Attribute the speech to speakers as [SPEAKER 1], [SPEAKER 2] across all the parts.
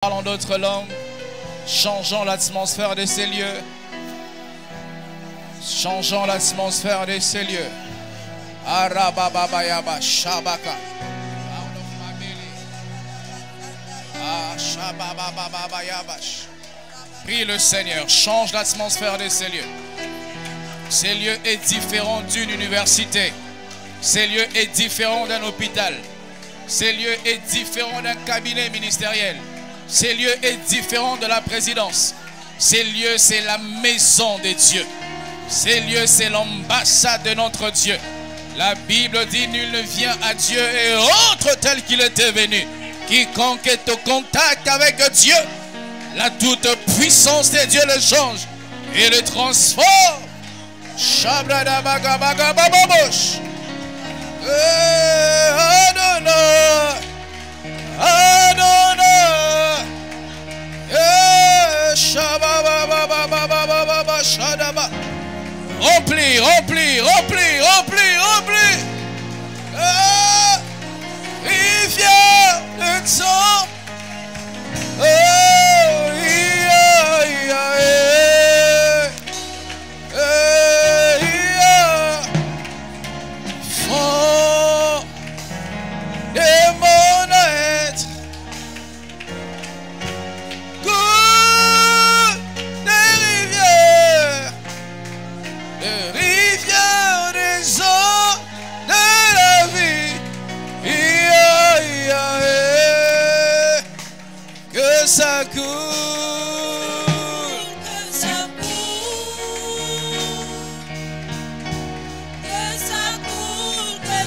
[SPEAKER 1] Parlons d'autres langues, changeons l'atmosphère de ces lieux. Changeons l'atmosphère de ces lieux. Arababayaba Shabaka. Prie le Seigneur, change l'atmosphère de ces lieux. Ces lieux est différent d'une université. Ces lieux est différent d'un hôpital. Ces lieux est différent d'un cabinet ministériel. Ces lieux est différent de la présidence. Ces lieux, c'est la maison de Dieu. Ces lieux, c'est l'ambassade de notre Dieu. La Bible dit, nul ne vient à Dieu et autre tel qu'il était venu. Quiconque est au contact avec Dieu, la toute puissance de Dieu le change et le transforme. Shabradabagabagababosh. Adonai, Adonai, Shabababababababa, Shadaba. Remplis, remplis, remplis, remplis, remplis. Rivière de sang. Fond de mon être. Coule des rivières. De rivières des eaux de la vie. Que ça coule,
[SPEAKER 2] que ça coule, que ça coule, que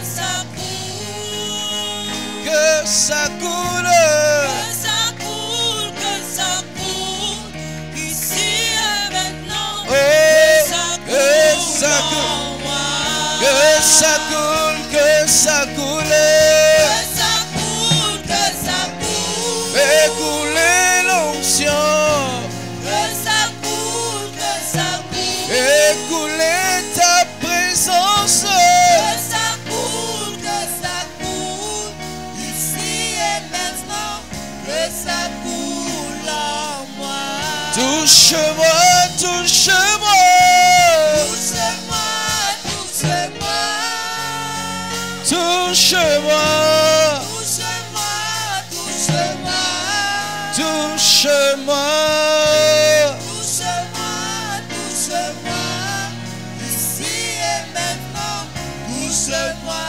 [SPEAKER 2] ça coule,
[SPEAKER 1] que ça coule,
[SPEAKER 2] que ça coule, ici et maintenant,
[SPEAKER 1] oh,
[SPEAKER 2] que ça coule en moi,
[SPEAKER 1] que ça coule, que ça coule, fais couler l'onction,
[SPEAKER 2] que ça coule,
[SPEAKER 1] fais couler ta présence,
[SPEAKER 2] que ça coule, ici et maintenant, que ça coule en moi.
[SPEAKER 1] touche-moi, touche-moi,
[SPEAKER 2] Touche-moi, touche-moi,
[SPEAKER 1] touche-moi,
[SPEAKER 2] touche-moi, touche-moi,
[SPEAKER 1] touche-moi,
[SPEAKER 2] touche-moi, ici et maintenant, touche-moi,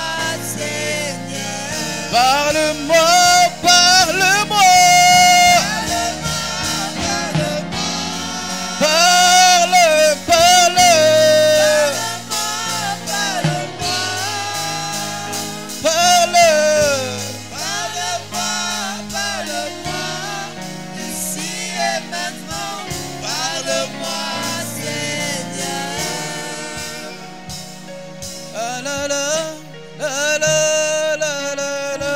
[SPEAKER 2] Seigneur.
[SPEAKER 1] parle-moi, parle-moi, parle, parle, parle,
[SPEAKER 2] ici et maintenant, parle-moi, Seigneur.
[SPEAKER 1] ah la la, la la, la la la,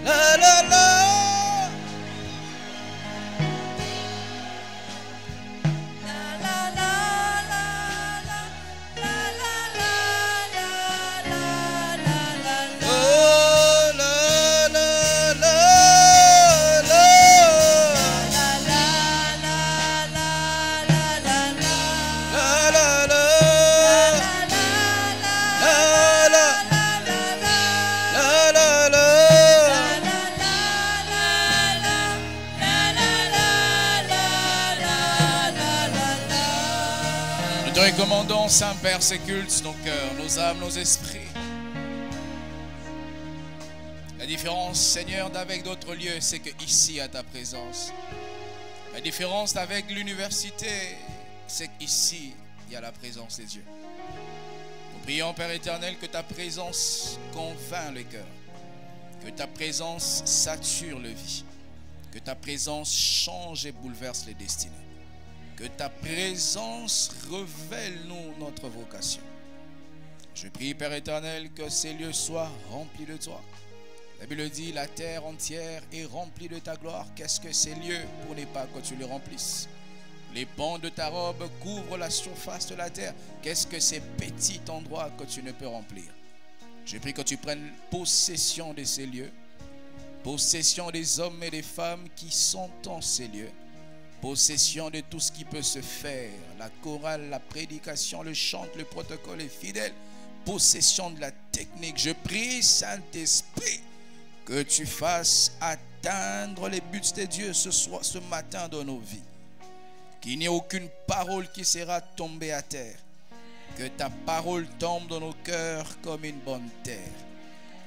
[SPEAKER 1] la la la. Oh la la la la, la la la, la la la. Nous te recommandons, Saint-Père, ces cultes, nos cœurs, nos âmes, nos esprits. La différence, Seigneur, d'avec d'autres lieux, c'est que ici, à ta présence. La différence avec l'université, c'est qu'ici, il y a la présence de Dieu. Nous prions, Père éternel, que ta présence convainc le cœur. Que ta présence sature le vie. Que ta présence change et bouleverse les destinées. Que ta présence révèle-nous notre vocation. Je prie, Père éternel, que ces lieux soient remplis de toi. La Bible dit, la terre entière est remplie de ta gloire. Qu'est-ce que ces lieux pour ne pas que tu les remplisses? Les pans de ta robe couvrent la surface de la terre. Qu'est-ce que ces petits endroits que tu ne peux remplir? Je prie que tu prennes possession de ces lieux. possession des hommes et des femmes qui sont en ces lieux, possession de tout ce qui peut se faire, la chorale, la prédication, le chant, le protocole est fidèle, possession de la technique. Je prie, Saint-Esprit, que tu fasses atteindre les buts de Dieu ce matin dans nos vies. Qu'il n'y ait aucune parole qui sera tombée à terre. Que ta parole tombe dans nos cœurs comme une bonne terre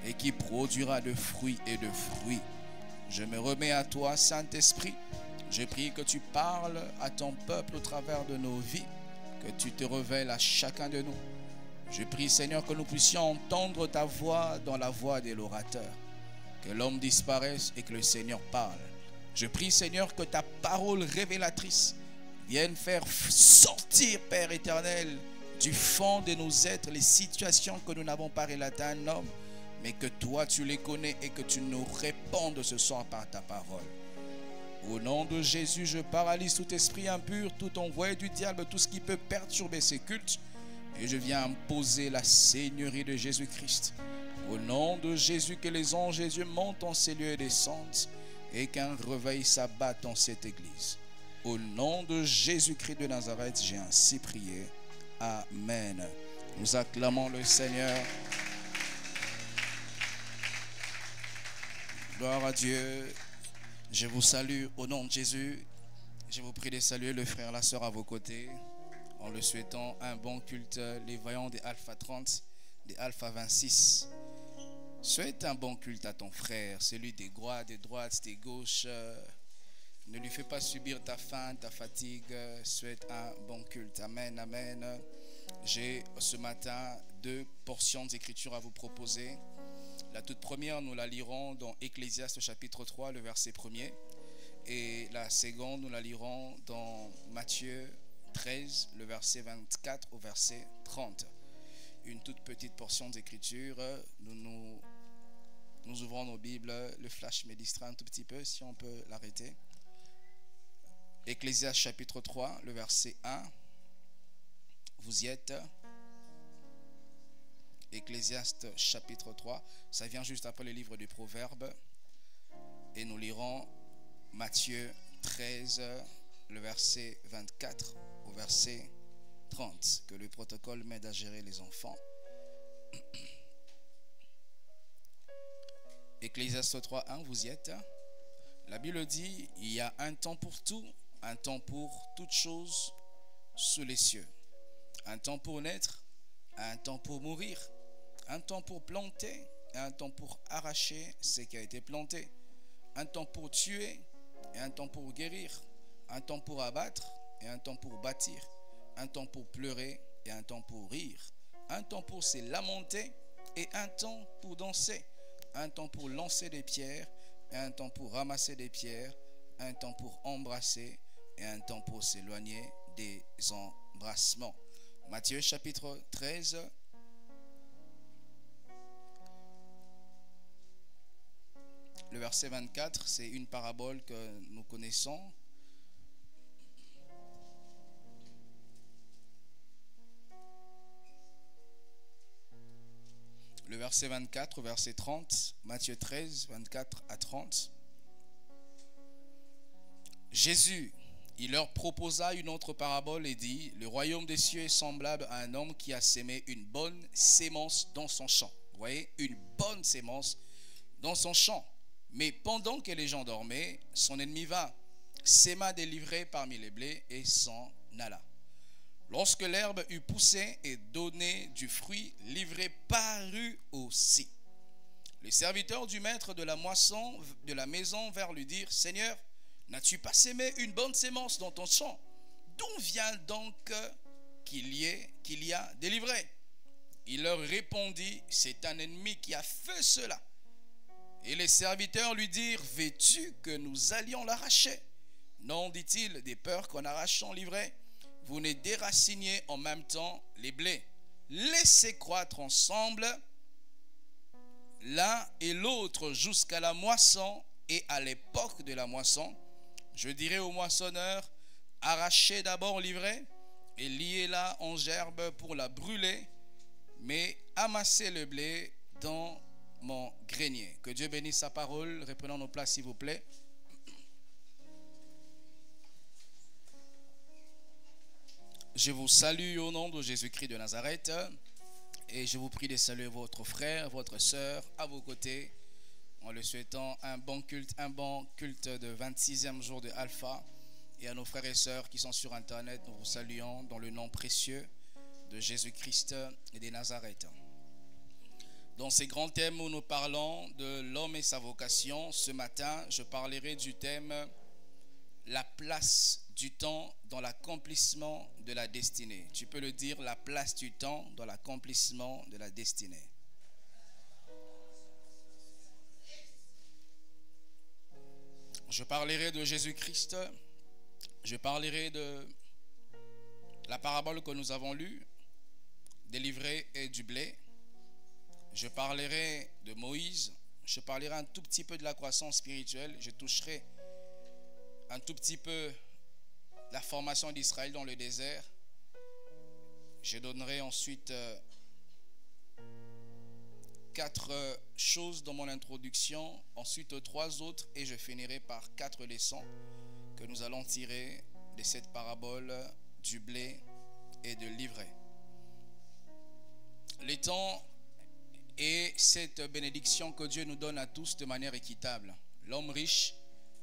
[SPEAKER 1] et qui produira de fruits et de fruits. Je me remets à toi, Saint-Esprit. Je prie que tu parles à ton peuple au travers de nos vies, que tu te révèles à chacun de nous. Je prie, Seigneur, que nous puissions entendre ta voix dans la voix de l'orateur. Que l'homme disparaisse et que le Seigneur parle. Je prie, Seigneur, que ta parole révélatrice vienne faire sortir, Père éternel, du fond de nos êtres les situations que nous n'avons pas relatées à un homme, mais que toi tu les connais et que tu nous répondes ce soir par ta parole. Au nom de Jésus, je paralyse tout esprit impur, tout envoyé du diable, tout ce qui peut perturber ces cultes, et je viens imposer la seigneurie de Jésus-Christ. Au nom de Jésus, que les anges de Dieu montent en ces lieux et descendent, et qu'un réveil s'abatte dans cette église. Au nom de Jésus-Christ de Nazareth, j'ai ainsi prié. Amen. Nous acclamons le Seigneur. Gloire à Dieu. Je vous salue au nom de Jésus. Je vous prie de saluer le frère, la sœur à vos côtés, en le souhaitant un bon culte. Les voyants des Alpha 30, des Alpha 26. Souhaite un bon culte à ton frère, celui des droites, des gauches. Ne lui fais pas subir ta faim, ta fatigue. Souhaite un bon culte. Amen, amen. J'ai ce matin 2 portions d'écriture à vous proposer. La toute première, nous la lirons dans Ecclésiaste chapitre 3, le verset 1er. Et la seconde, nous la lirons dans Matthieu 13, le verset 24 au verset 30. Une toute petite portion d'écriture. Nous ouvrons nos Bibles. Le flash me distrait un tout petit peu, si on peut l'arrêter. Ecclésiaste chapitre 3, le verset 1. Vous y êtes. Ecclésiaste chapitre 3. Ça vient juste après le livre des Proverbes. Et nous lirons Matthieu 13, le verset 24 au verset 30. Que le protocole m'aide à gérer les enfants. Ecclésiaste 3, 1, vous y êtes. La Bible dit, il y a un temps pour tout, un temps pour toutes choses sous les cieux. Un temps pour naître, un temps pour mourir, un temps pour planter, et un temps pour arracher ce qui a été planté. Un temps pour tuer et un temps pour guérir. Un temps pour abattre et un temps pour bâtir. Un temps pour pleurer et un temps pour rire. Un temps pour se lamenter et un temps pour danser. Un temps pour lancer des pierres et un temps pour ramasser des pierres. Un temps pour embrasser et un temps pour s'éloigner des embrassements. Matthieu chapitre 13. Le verset 24, c'est une parabole que nous connaissons. Le verset 24 au verset 30, Matthieu 13, 24 à 30. Jésus, il leur proposa une autre parabole et dit, le royaume des cieux est semblable à un homme qui a sémé une bonne sémence dans son champ. Vous voyez, une bonne sémence dans son champ. Mais pendant que les gens dormaient, son ennemi vint, sema délivré parmi les blés et s'en alla. Lorsque l'herbe eut poussé et donné du fruit, livré parut aussi. Les serviteurs du maître de la moisson de la maison vinrent lui dire, Seigneur, n'as-tu pas sémé une bonne sémence dans ton champ? D'où vient donc qu'il y a délivré? Il leur répondit, c'est un ennemi qui a fait cela. Et les serviteurs lui dirent, veux-tu que nous allions l'arracher? Non, dit-il, des peurs qu'en arrachant l'ivraie, vous ne déraciniez en même temps les blés. Laissez croître ensemble l'un et l'autre jusqu'à la moisson, et à l'époque de la moisson, je dirai au moissonneur, arrachez d'abord l'ivraie et liez-la en gerbe pour la brûler, mais amassez le blé dans mon grenier. Que Dieu bénisse sa parole. Reprenons nos places, s'il vous plaît. Je vous salue au nom de Jésus-Christ de Nazareth et je vous prie de saluer votre frère, votre sœur à vos côtés en le souhaitant un bon culte de 26e jour de Alpha, et à nos frères et sœurs qui sont sur Internet, nous vous saluons dans le nom précieux de Jésus-Christ et de Nazareth. Dans ces grands thèmes où nous parlons de l'homme et sa vocation, ce matin, je parlerai du thème la place du temps dans l'accomplissement de la destinée. Tu peux le dire, la place du temps dans l'accomplissement de la destinée. Je parlerai de Jésus-Christ. Je parlerai de la parabole que nous avons lue, des livrets et du blé. Je parlerai de Moïse. Je parlerai un tout petit peu de la croissance spirituelle. Je toucherai un tout petit peu la formation d'Israël dans le désert. Je donnerai ensuite 4 choses dans mon introduction, ensuite 3 autres, et je finirai par 4 leçons que nous allons tirer de cette parabole du blé et de l'ivraie. Les temps et cette bénédiction que Dieu nous donne à tous de manière équitable. L'homme riche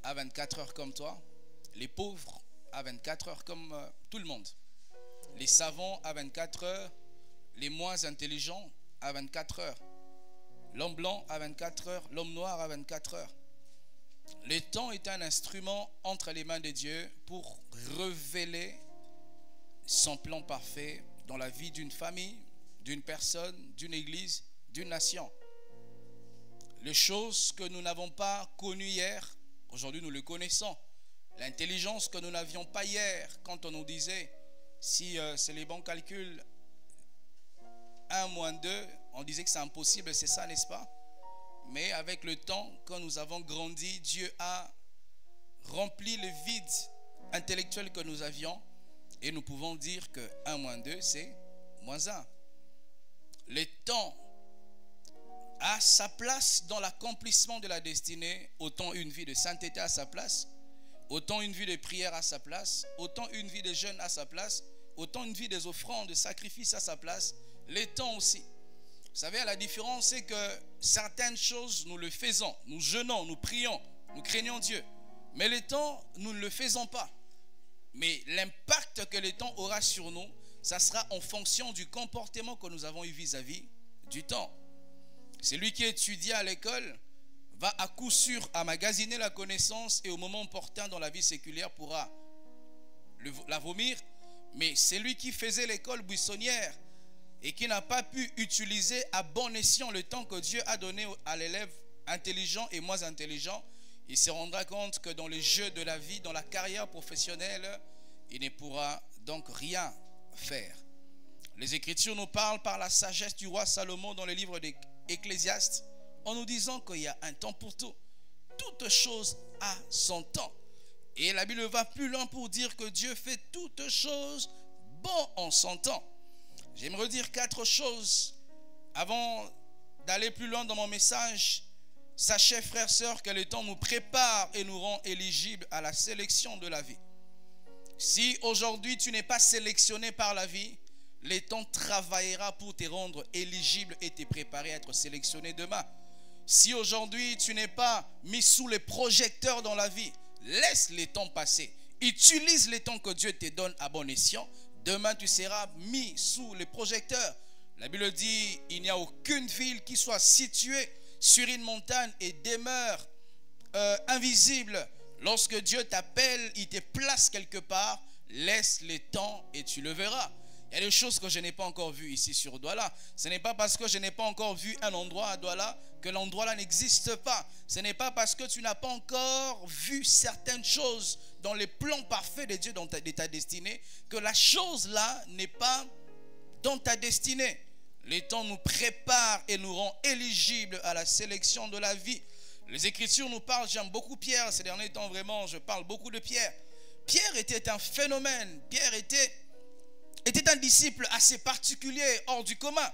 [SPEAKER 1] a 24 heures comme toi, les pauvres a 24 heures comme tout le monde, les savants a 24 heures, les moins intelligents a 24 heures, l'homme blanc a 24 heures, l'homme noir a 24 heures. Le temps est un instrument entre les mains de Dieu pour révéler son plan parfait dans la vie d'une famille, d'une personne, d'une église, d'une nation. Les choses que nous n'avons pas connues hier, aujourd'hui nous le connaissons. L'intelligence que nous n'avions pas hier, quand on nous disait, si c'est les bons calculs, 1 moins 2, on disait que c'est impossible, c'est ça, n'est-ce pas? Mais avec le temps, quand nous avons grandi, Dieu a rempli le vide intellectuel que nous avions, et nous pouvons dire que 1 moins 2, c'est moins 1. Le temps a sa place dans l'accomplissement de la destinée, autant une vie de sainteté à sa place, autant une vie de prière à sa place, autant une vie de jeûne à sa place, autant une vie des offrandes, de sacrifices à sa place, les temps aussi. Vous savez, la différence, c'est que certaines choses, nous le faisons, nous jeûnons, nous prions, nous craignons Dieu. Mais les temps, nous ne le faisons pas. Mais l'impact que les temps aura sur nous, ça sera en fonction du comportement que nous avons eu vis-à-vis du temps. Celui qui étudie à l'école va à coup sûr emmagasiner la connaissance et au moment opportun dans la vie séculière pourra la vomir. Mais celui qui faisait l'école buissonnière et qui n'a pas pu utiliser à bon escient le temps que Dieu a donné à l'élève intelligent et moins intelligent, il se rendra compte que dans les jeux de la vie, dans la carrière professionnelle, il ne pourra donc rien faire. Les Écritures nous parlent par la sagesse du roi Salomon dans le livre d'Ecclésiaste, en nous disant qu'il y a un temps pour tout. Toute chose a son temps. Et la Bible va plus loin pour dire que Dieu fait toutes choses bon en son temps. J'aimerais dire 4 choses avant d'aller plus loin dans mon message. Sachez, frères, sœurs, que le temps nous prépare et nous rend éligibles à la sélection de la vie. Si aujourd'hui tu n'es pas sélectionné par la vie, le temps travaillera pour te rendre éligible et te préparer à être sélectionné demain. Si aujourd'hui tu n'es pas mis sous les projecteurs dans la vie, laisse les temps passer. Utilise les temps que Dieu te donne à bon escient. Demain tu seras mis sous les projecteurs. La Bible dit, il n'y a aucune ville qui soit située sur une montagne et demeure invisible. Lorsque Dieu t'appelle, il te place quelque part, laisse les temps et tu le verras. Il y a des choses que je n'ai pas encore vues ici sur Douala. Ce n'est pas parce que je n'ai pas encore vu un endroit à Douala que l'endroit là n'existe pas. Ce n'est pas parce que tu n'as pas encore vu certaines choses dans les plans parfaits de Dieu de ta destinée que la chose là n'est pas dans ta destinée. Le temps nous prépare et nous rend éligibles à la sélection de la vie. Les Écritures nous parlent, j'aime beaucoup Pierre, ces derniers temps vraiment, je parle beaucoup de Pierre. Pierre était un phénomène, Pierre était un disciple assez particulier, hors du commun.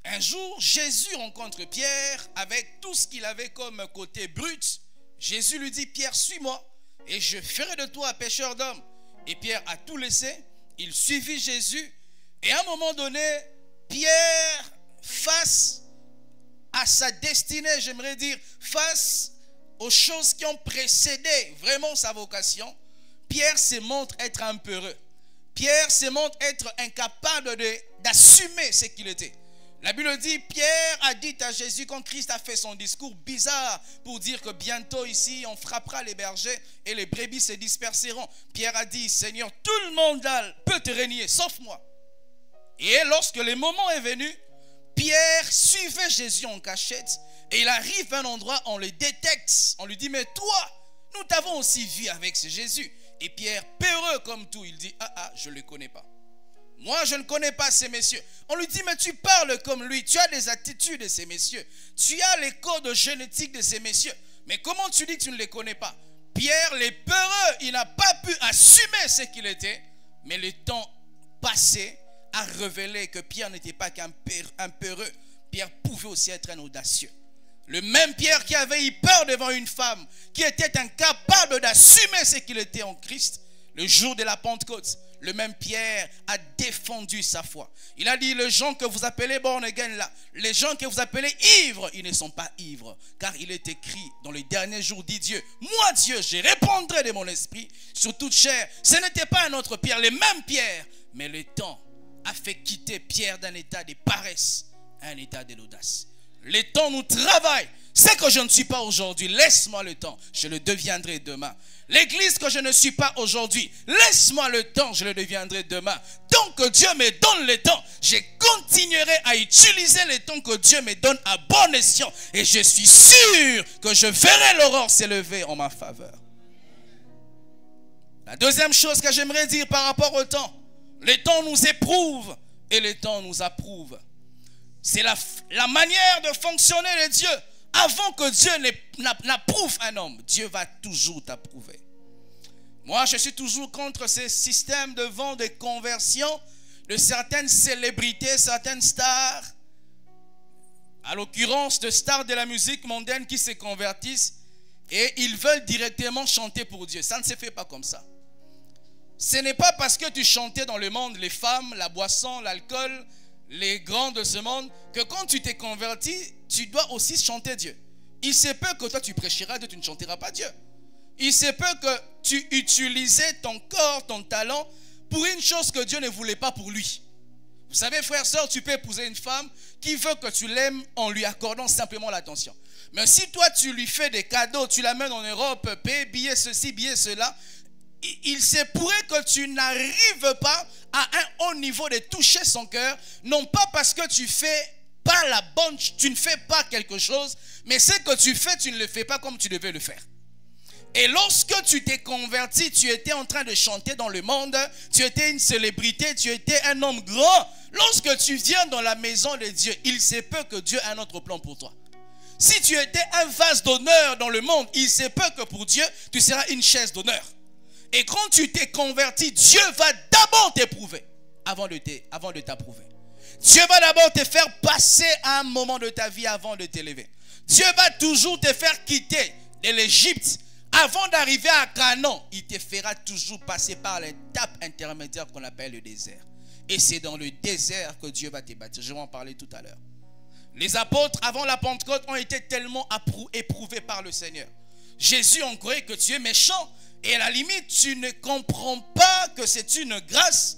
[SPEAKER 1] Un jour, Jésus rencontre Pierre avec tout ce qu'il avait comme côté brut. Jésus lui dit, Pierre, suis-moi et je ferai de toi un pêcheur d'hommes. Et Pierre a tout laissé, il suivit Jésus. Et à un moment donné, Pierre, face à sa destinée, j'aimerais dire, face aux choses qui ont précédé vraiment sa vocation, Pierre se montre être un peureux. Pierre se montre être incapable d'assumer ce qu'il était. La Bible dit, Pierre a dit à Jésus quand Christ a fait son discours bizarre pour dire que bientôt ici on frappera les bergers et les brebis se disperseront. Pierre a dit, Seigneur, tout le monde là peut te régner, sauf moi. Et lorsque le moment est venu, Pierre suivait Jésus en cachette et il arrive à un endroit, on le détecte. On lui dit, mais toi, nous t'avons aussi vu avec ce Jésus. Et Pierre, peureux comme tout, il dit, je ne le connais pas. Moi, je ne connais pas ces messieurs. On lui dit, mais tu parles comme lui. Tu as des attitudes de ces messieurs. Tu as les codes génétiques de ces messieurs. Mais comment tu dis que tu ne les connais pas? Pierre, les peureux, il n'a pas pu assumer ce qu'il était. Mais le temps passé a révélé que Pierre n'était pas qu'un peureux. Pierre pouvait aussi être un audacieux. Le même Pierre qui avait eu peur devant une femme, qui était incapable d'assumer ce qu'il était en Christ, le jour de la Pentecôte, le même Pierre a défendu sa foi. Il a dit, les gens que vous appelez born again là, les gens que vous appelez ivres, ils ne sont pas ivres. Car il est écrit dans les derniers jours, dit Dieu, moi Dieu, je répandrai de mon esprit sur toute chair. Ce n'était pas un autre Pierre, le même Pierre. Mais le temps a fait quitter Pierre d'un état de paresse à un état de l'audace. Le temps nous travaille. C'est que je ne suis pas aujourd'hui, laisse-moi le temps, je le deviendrai demain. L'église que je ne suis pas aujourd'hui, laisse-moi le temps, je le deviendrai demain. Tant que Dieu me donne le temps, je continuerai à utiliser le temps que Dieu me donne à bon escient. Et je suis sûr que je verrai l'aurore s'élever en ma faveur. La deuxième chose que j'aimerais dire par rapport au temps, le temps nous éprouve et le temps nous approuve. C'est la manière de fonctionner de Dieu. Avant que Dieu n'approuve un homme, Dieu va toujours t'approuver. Moi, je suis toujours contre ce système de vente, de conversion de certaines célébrités, certaines stars. À l'occurrence, de stars de la musique mondaine qui se convertissent et ils veulent directement chanter pour Dieu. Ça ne se fait pas comme ça. Ce n'est pas parce que tu chantais dans le monde les femmes, la boisson, l'alcool, les grands de ce monde, que quand tu t'es converti, tu dois aussi chanter Dieu. Il se peut que toi tu prêcheras Dieu, tu ne chanteras pas Dieu. Il se peut que tu utilisais ton corps, ton talent pour une chose que Dieu ne voulait pas pour lui. Vous savez, frère, sœur, tu peux épouser une femme qui veut que tu l'aimes en lui accordant simplement l'attention. Mais si toi tu lui fais des cadeaux, tu l'amènes en Europe, paye, billet ceci, billet cela, il se pourrait que tu n'arrives pas à un haut niveau de toucher son cœur, non pas parce que tu fais pas la bonne, tu ne fais pas quelque chose, mais ce que tu fais, tu ne le fais pas comme tu devais le faire. Et lorsque tu t'es converti, tu étais en train de chanter dans le monde, tu étais une célébrité, tu étais un homme grand. Lorsque tu viens dans la maison de Dieu, il se peut que Dieu ait un autre plan pour toi. Si tu étais un vase d'honneur dans le monde, il se peut que pour Dieu, tu seras une chaise d'honneur. Et quand tu t'es converti, Dieu va d'abord t'éprouver avant de t'approuver. Dieu va d'abord te faire passer à un moment de ta vie avant de t'élever. Dieu va toujours te faire quitter de l'Égypte avant d'arriver à Canaan. Il te fera toujours passer par l'étape intermédiaire qu'on appelle le désert. Et c'est dans le désert que Dieu va te bâtir. Je vais en parler tout à l'heure. Les apôtres avant la Pentecôte ont été tellement éprouvés par le Seigneur. Jésus en croyait que tu es méchant. Et à la limite, tu ne comprends pas que c'est une grâce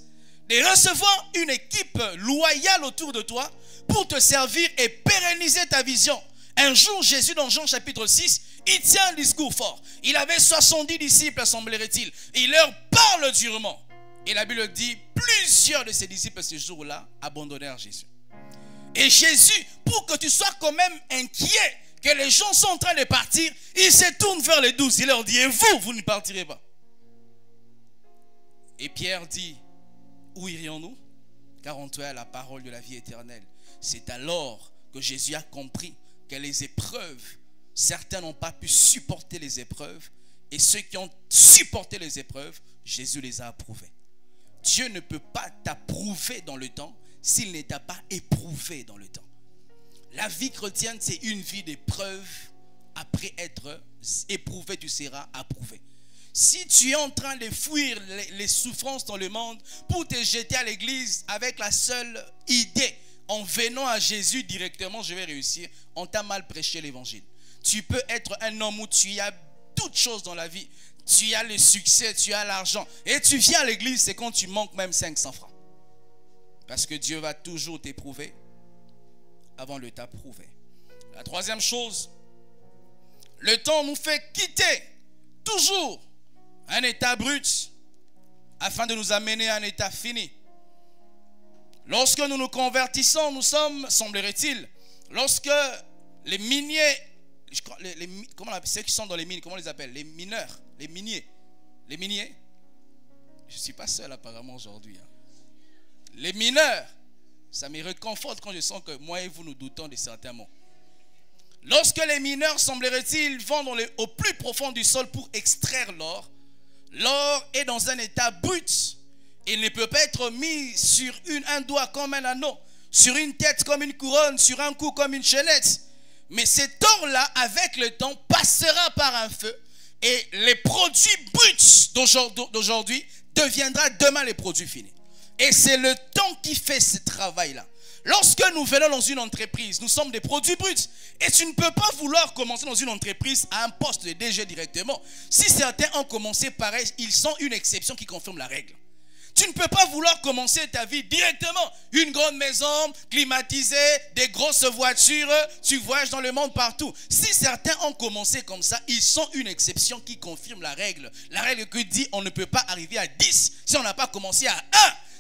[SPEAKER 1] de recevoir une équipe loyale autour de toi pour te servir et pérenniser ta vision. Un jour, Jésus, dans Jean chapitre 6, il tient un discours fort. Il avait 70 disciples, semblerait-il. Il leur parle durement. Et la Bible dit, plusieurs de ses disciples ce jour-là abandonnèrent Jésus. Et Jésus, pour que tu sois quand même inquiet, que les gens sont en train de partir, il se tourne vers les 12. Il leur dit, et vous, vous ne partirez pas. Et Pierre dit, où irions-nous? Car en toi est la parole de la vie éternelle. C'est alors que Jésus a compris que les épreuves, certains n'ont pas pu supporter les épreuves, et ceux qui ont supporté les épreuves, Jésus les a approuvés. Dieu ne peut pas t'approuver dans le temps s'il ne t'a pas éprouvé dans le temps. La vie chrétienne, c'est une vie d'épreuve. Après être éprouvé, tu seras approuvé. Si tu es en train de fuir les souffrances dans le monde pour te jeter à l'église avec la seule idée, en venant à Jésus directement, je vais réussir, on t'a mal prêché l'évangile. Tu peux être un homme où tu as toutes choses dans la vie. Tu as le succès, tu as l'argent. Et tu viens à l'église, c'est quand tu manques même 500 francs. Parce que Dieu va toujours t'éprouver avant de t'approuver. La troisième chose, le temps nous fait quitter toujours un état brut afin de nous amener à un état fini. Lorsque nous nous convertissons, nous sommes, semblerait-il, lorsque les miniers, comment on appelle, ceux qui sont dans les mines, comment on les appelle? Les mineurs, les miniers. Les miniers? Je ne suis pas seul apparemment aujourd'hui. Les mineurs, ça me réconforte quand je sens que moi et vous nous doutons de certains mots. Lorsque les mineurs, semblerait-il, vont au plus profond du sol pour extraire l'or, l'or est dans un état brut. Il ne peut pas être mis sur un doigt comme un anneau, sur une tête comme une couronne, sur un cou comme une chaînette. Mais cet or-là, avec le temps, passera par un feu. Et les produits bruts d'aujourd'hui deviendront demain les produits finis. Et c'est le temps qui fait ce travail-là. Lorsque nous venons dans une entreprise, nous sommes des produits bruts. Et tu ne peux pas vouloir commencer dans une entreprise à un poste de DG directement. Si certains ont commencé pareil, ils sont une exception qui confirme la règle. Tu ne peux pas vouloir commencer ta vie directement. Une grande maison, climatisée, des grosses voitures, tu voyages dans le monde partout. Si certains ont commencé comme ça, ils sont une exception qui confirme la règle. La règle qui dit on ne peut pas arriver à 10 si on n'a pas commencé à 1.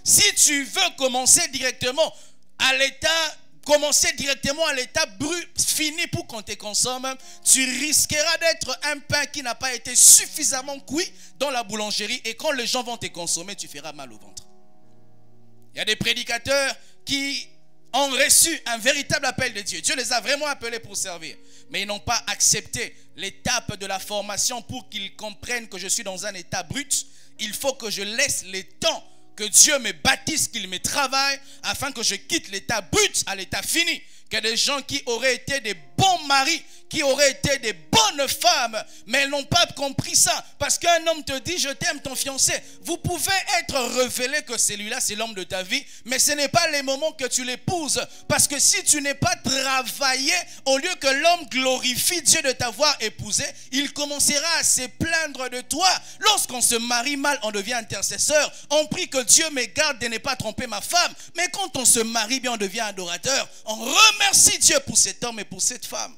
[SPEAKER 1] Si tu veux commencer directement à l'état brut fini pour qu'on te consomme, tu risqueras d'être un pain qui n'a pas été suffisamment cuit dans la boulangerie et quand les gens vont te consommer, tu feras mal au ventre. Il y a des prédicateurs qui ont reçu un véritable appel de Dieu. Dieu les a vraiment appelés pour servir. Mais ils n'ont pas accepté l'étape de la formation pour qu'ils comprennent que je suis dans un état brut. Il faut que je laisse le temps que Dieu me baptise, qu'il me travaille, afin que je quitte l'état brut à l'état fini. Que des gens qui auraient été des bons maris, qui auraient été des bonnes femmes, mais elles n'ont pas compris ça. Parce qu'un homme te dit, je t'aime ton fiancé. Vous pouvez être révélé que celui-là, c'est l'homme de ta vie, mais ce n'est pas les moments que tu l'épouses. Parce que si tu n'es pas travaillé, au lieu que l'homme glorifie Dieu de t'avoir épousé, il commencera à se plaindre de toi. Lorsqu'on se marie mal, on devient intercesseur. On prie que Dieu me garde de ne pas tromper ma femme. Mais quand on se marie bien, on devient adorateur. On remercie Dieu pour cet homme et pour cette femme.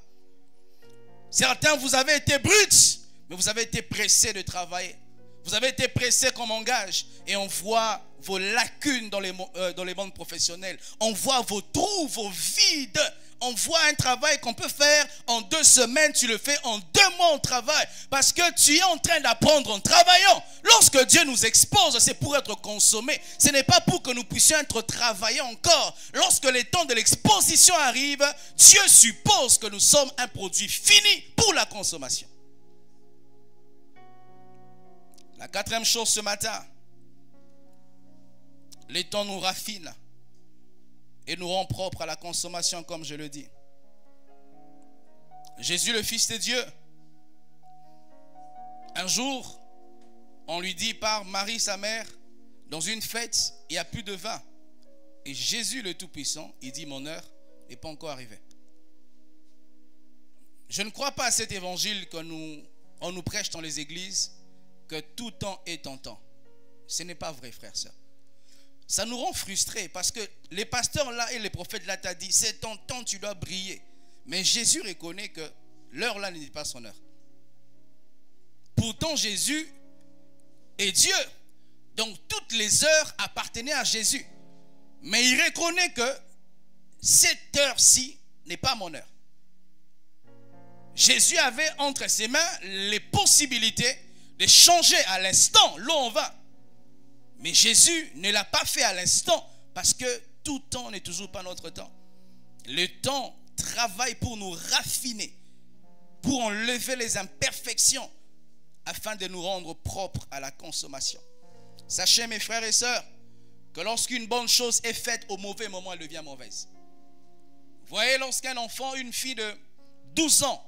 [SPEAKER 1] Certains, vous avez été bruts, mais vous avez été pressés de travailler. Vous avez été pressés comme on gage. Et on voit vos lacunes dans les mondes professionnels. On voit vos trous, vos vides. On voit un travail qu'on peut faire en 2 semaines, tu le fais en 2 mois on travaille. Parce que tu es en train d'apprendre en travaillant. Lorsque Dieu nous expose, c'est pour être consommé. Ce n'est pas pour que nous puissions être travaillés encore. Lorsque le temps de l'exposition arrive, Dieu suppose que nous sommes un produit fini pour la consommation. La 4e chose ce matin, le temps nous raffine et nous rend propres à la consommation, comme je le dis. Jésus, le Fils de Dieu, un jour, on lui dit par Marie, sa mère, dans une fête, il n'y a plus de vin. Et Jésus, le Tout-Puissant, il dit, mon heure n'est pas encore arrivée. Je ne crois pas à cet évangile qu'on nous prêche dans les églises, que tout temps est en temps. Ce n'est pas vrai, frère, sœur. Ça nous rend frustrés parce que les pasteurs là et les prophètes là t'ont dit, c'est ton temps, tu dois briller. Mais Jésus reconnaît que l'heure là n'est pas son heure. Pourtant Jésus est Dieu. Donc toutes les heures appartenaient à Jésus. Mais il reconnaît que cette heure-ci n'est pas mon heure. Jésus avait entre ses mains les possibilités de changer à l'instant l'eau en vin. Mais Jésus ne l'a pas fait à l'instant parce que tout temps n'est toujours pas notre temps. Le temps travaille pour nous raffiner, pour enlever les imperfections afin de nous rendre propres à la consommation. Sachez mes frères et sœurs que lorsqu'une bonne chose est faite au mauvais moment, elle devient mauvaise. Vous voyez, lorsqu'un enfant, une fille de 12 ans,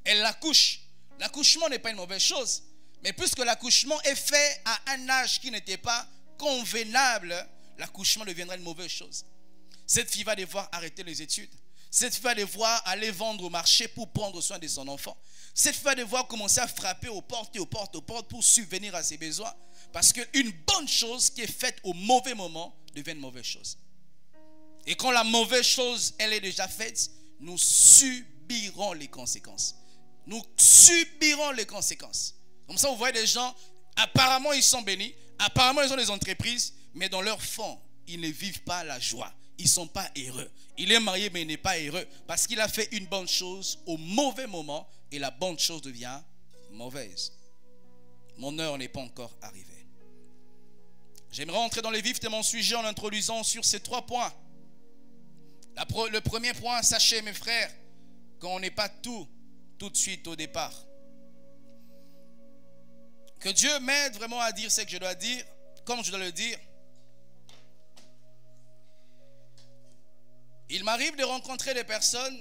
[SPEAKER 1] elle l'accouche. L'accouchement n'est pas une mauvaise chose. Mais puisque l'accouchement est fait à un âge qui n'était pas convenable, l'accouchement deviendra une mauvaise chose. Cette fille va devoir arrêter les études. Cette fille va devoir aller vendre au marché pour prendre soin de son enfant. Cette fille va devoir commencer à frapper aux portes pour subvenir à ses besoins. Parce qu'une bonne chose qui est faite au mauvais moment devient une mauvaise chose. Et quand la mauvaise chose, elle est déjà faite, nous subirons les conséquences. Nous subirons les conséquences. Comme ça, vous voyez des gens, apparemment ils sont bénis, apparemment ils ont des entreprises, mais dans leur fond, ils ne vivent pas la joie. Ils ne sont pas heureux. Il est marié, mais il n'est pas heureux. Parce qu'il a fait une bonne chose au mauvais moment, et la bonne chose devient mauvaise. Mon heure n'est pas encore arrivée. J'aimerais entrer dans les vifs de mon sujet en introduisant sur ces 3 points. Le premier point, sachez mes frères, qu'on n'est pas tout de suite au départ. Que Dieu m'aide vraiment à dire ce que je dois dire, comme je dois le dire. Il m'arrive de rencontrer des personnes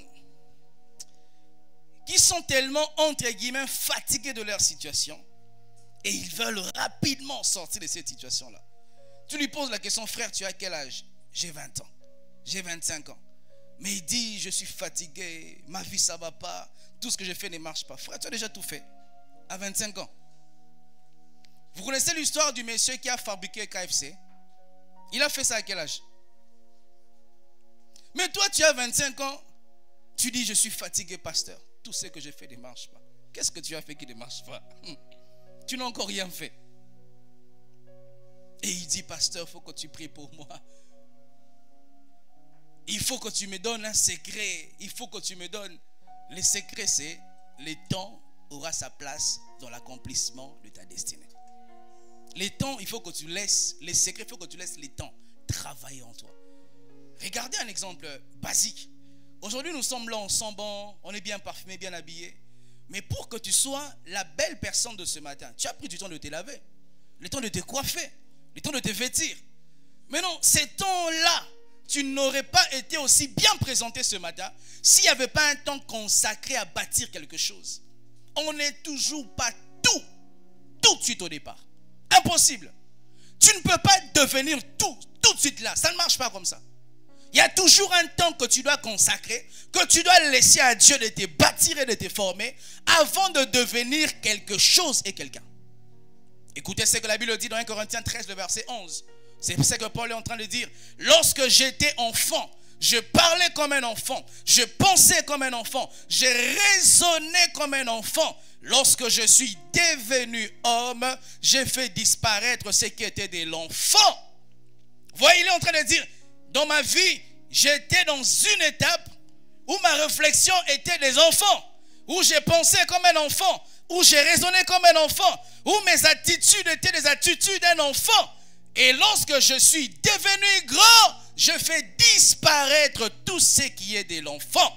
[SPEAKER 1] qui sont tellement, entre guillemets, fatiguées de leur situation et ils veulent rapidement sortir de cette situation-là. Tu lui poses la question, frère, tu as quel âge? J'ai 20 ans, j'ai 25 ans. Mais il dit, je suis fatigué, ma vie ça ne va pas, tout ce que je fais ne marche pas. Frère, tu as déjà tout fait à 25 ans. Vous connaissez l'histoire du monsieur qui a fabriqué KFC? Il a fait ça à quel âge? Mais toi, tu as 25 ans, tu dis, je suis fatigué, pasteur. Tout ce que j'ai fait ne marche pas. Qu'est-ce que tu as fait qui ne marche pas? Tu n'as encore rien fait. Et il dit, pasteur, il faut que tu pries pour moi. Il faut que tu me donnes un secret. Il faut que tu me donnes. Le secret, c'est le temps aura sa place dans l'accomplissement de ta destinée. Les temps, il faut que tu laisses. Les secrets, il faut que tu laisses les temps travailler en toi. Regardez un exemple basique. Aujourd'hui, nous sommes là, on sent bon, on est bien parfumé, bien habillé. Mais pour que tu sois la belle personne de ce matin, tu as pris du temps de te laver, le temps de te coiffer, le temps de te vêtir. Mais non, ces temps-là, tu n'aurais pas été aussi bien présenté ce matin s'il n'y avait pas un temps consacré à bâtir quelque chose. On n'est toujours pas tout de suite au départ. Impossible. Tu ne peux pas devenir tout de suite là. Ça ne marche pas comme ça. Il y a toujours un temps que tu dois consacrer, que tu dois laisser à Dieu de te bâtir et de te former avant de devenir quelque chose et quelqu'un. Écoutez ce que la Bible dit dans 1 Corinthiens 13, le verset 11. C'est ce que Paul est en train de dire. Lorsque j'étais enfant, je parlais comme un enfant, je pensais comme un enfant, je raisonnais comme un enfant. Lorsque je suis devenu homme, j'ai fait disparaître ce qui était de l'enfant. Vous voyez, il est en train de dire, dans ma vie, j'étais dans une étape où ma réflexion était des enfants, où j'ai pensé comme un enfant, où j'ai raisonné comme un enfant, où mes attitudes étaient des attitudes d'un enfant. Et lorsque je suis devenu grand, je fais disparaître tout ce qui est de l'enfant.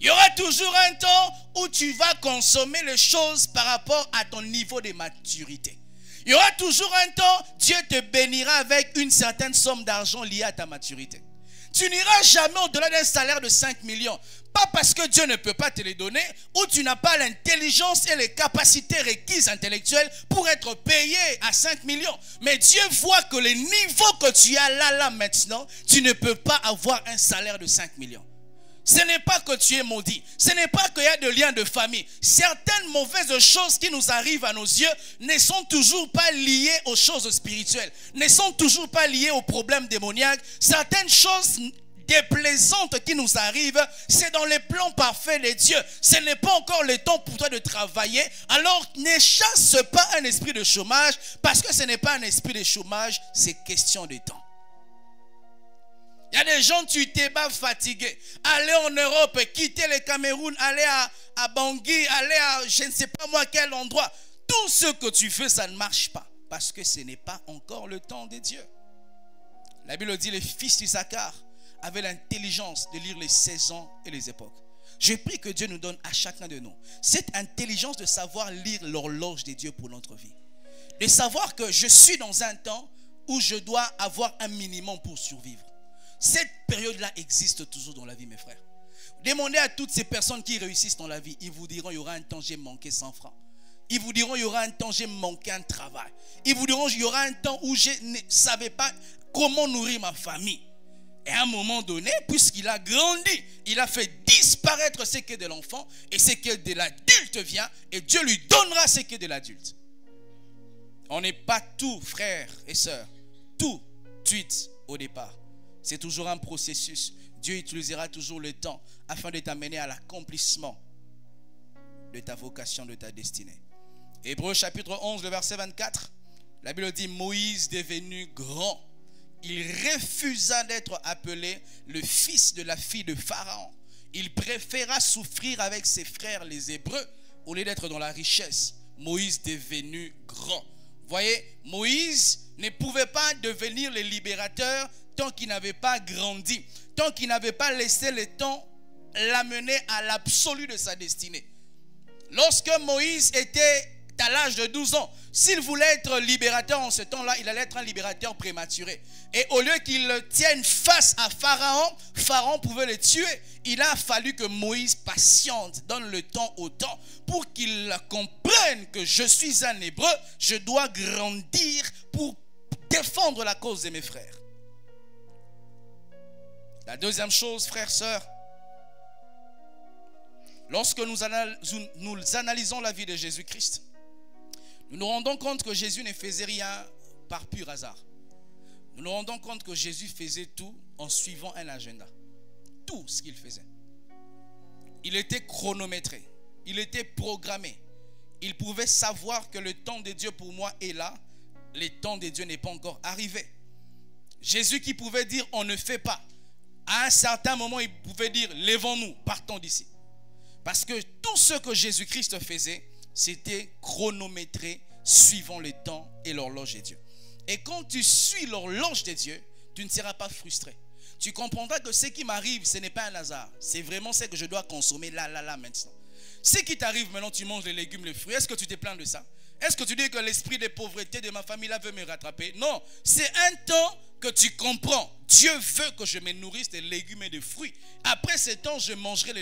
[SPEAKER 1] Il y aura toujours un temps où tu vas consommer les choses par rapport à ton niveau de maturité. Il y aura toujours un temps, Dieu te bénira avec une certaine somme d'argent liée à ta maturité. Tu n'iras jamais au-delà d'un salaire de 5 millions. Pas parce que Dieu ne peut pas te les donner, ou tu n'as pas l'intelligence et les capacités requises intellectuelles pour être payé à 5 millions. Mais Dieu voit que le niveau que tu as là maintenant, tu ne peux pas avoir un salaire de 5 millions. Ce n'est pas que tu es maudit. Ce n'est pas qu'il y a de liens de famille. Certaines mauvaises choses qui nous arrivent à nos yeux ne sont toujours pas liées aux choses spirituelles. Ne sont toujours pas liées aux problèmes démoniaques. Certaines choses déplaisantes qui nous arrivent, c'est dans les plans parfaits de Dieu. Ce n'est pas encore le temps pour toi de travailler. Alors ne chasse pas un esprit de chômage, parce que ce n'est pas un esprit de chômage, c'est question de temps. Il y a des gens, tu t'es pas fatigué. Aller en Europe, quitter le Cameroun, aller à Bangui, aller à je ne sais pas moi quel endroit. Tout ce que tu fais, ça ne marche pas. Parce que ce n'est pas encore le temps de Dieu. La Bible dit, les fils d'Issachar avaient l'intelligence de lire les saisons et les époques. Je prie que Dieu nous donne à chacun de nous cette intelligence de savoir lire l'horloge de Dieu pour notre vie. De savoir que je suis dans un temps où je dois avoir un minimum pour survivre. Cette période-là existe toujours dans la vie, mes frères. Demandez à toutes ces personnes qui réussissent dans la vie. Ils vous diront, il y aura un temps, j'ai manqué 100 francs. Ils vous diront, il y aura un temps, j'ai manqué un travail. Ils vous diront, il y aura un temps où je ne savais pas comment nourrir ma famille. Et à un moment donné, puisqu'il a grandi, il a fait disparaître ce qui est de l'enfant et ce qui est de l'adulte vient et Dieu lui donnera ce qui est de l'adulte. On n'est pas tout, frères et sœurs, tout de suite au départ. C'est toujours un processus. Dieu utilisera toujours le temps afin de t'amener à l'accomplissement de ta vocation, de ta destinée. Hébreux chapitre 11, le verset 24, la Bible dit, Moïse devenu grand, il refusa d'être appelé le fils de la fille de Pharaon. Il préféra souffrir avec ses frères les Hébreux au lieu d'être dans la richesse. Moïse devenu grand. Vous voyez, Moïse ne pouvait pas devenir le libérateur tant qu'il n'avait pas grandi, tant qu'il n'avait pas laissé le temps l'amener à l'absolu de sa destinée. Lorsque Moïse était à l'âge de 12 ans, s'il voulait être libérateur en ce temps-là, il allait être un libérateur prématuré. Et au lieu qu'il tienne face à Pharaon, Pharaon pouvait le tuer. Il a fallu que Moïse patiente, donne le temps au temps pour qu'il comprenne que je suis un Hébreu, je dois grandir pour défendre la cause de mes frères. La deuxième chose, frères, sœurs, lorsque nous analysons la vie de Jésus-Christ, nous nous rendons compte que Jésus ne faisait rien par pur hasard. Nous nous rendons compte que Jésus faisait tout en suivant un agenda. Tout ce qu'il faisait. Il était chronométré. Il était programmé. Il pouvait savoir que le temps de Dieu pour moi est là. Le temps de Dieu n'est pas encore arrivé. Jésus qui pouvait dire on ne fait pas. À un certain moment, il pouvait dire lèvons-nous, partons d'ici. Parce que tout ce que Jésus-Christ faisait, c'était chronométré suivant le temps et l'horloge de Dieu. Et quand tu suis l'horloge de Dieu, tu ne seras pas frustré. Tu comprendras que ce qui m'arrive, ce n'est pas un hasard. C'est vraiment ce que je dois consommer là, maintenant. Ce qui t'arrive maintenant, tu manges les légumes, les fruits. Est-ce que tu te plains de ça? Est-ce que tu dis que l'esprit de pauvreté de ma famille là veut me rattraper? Non, c'est un temps que tu comprends. Dieu veut que je me nourrisse des légumes et des fruits. Après ce temps, je mangerai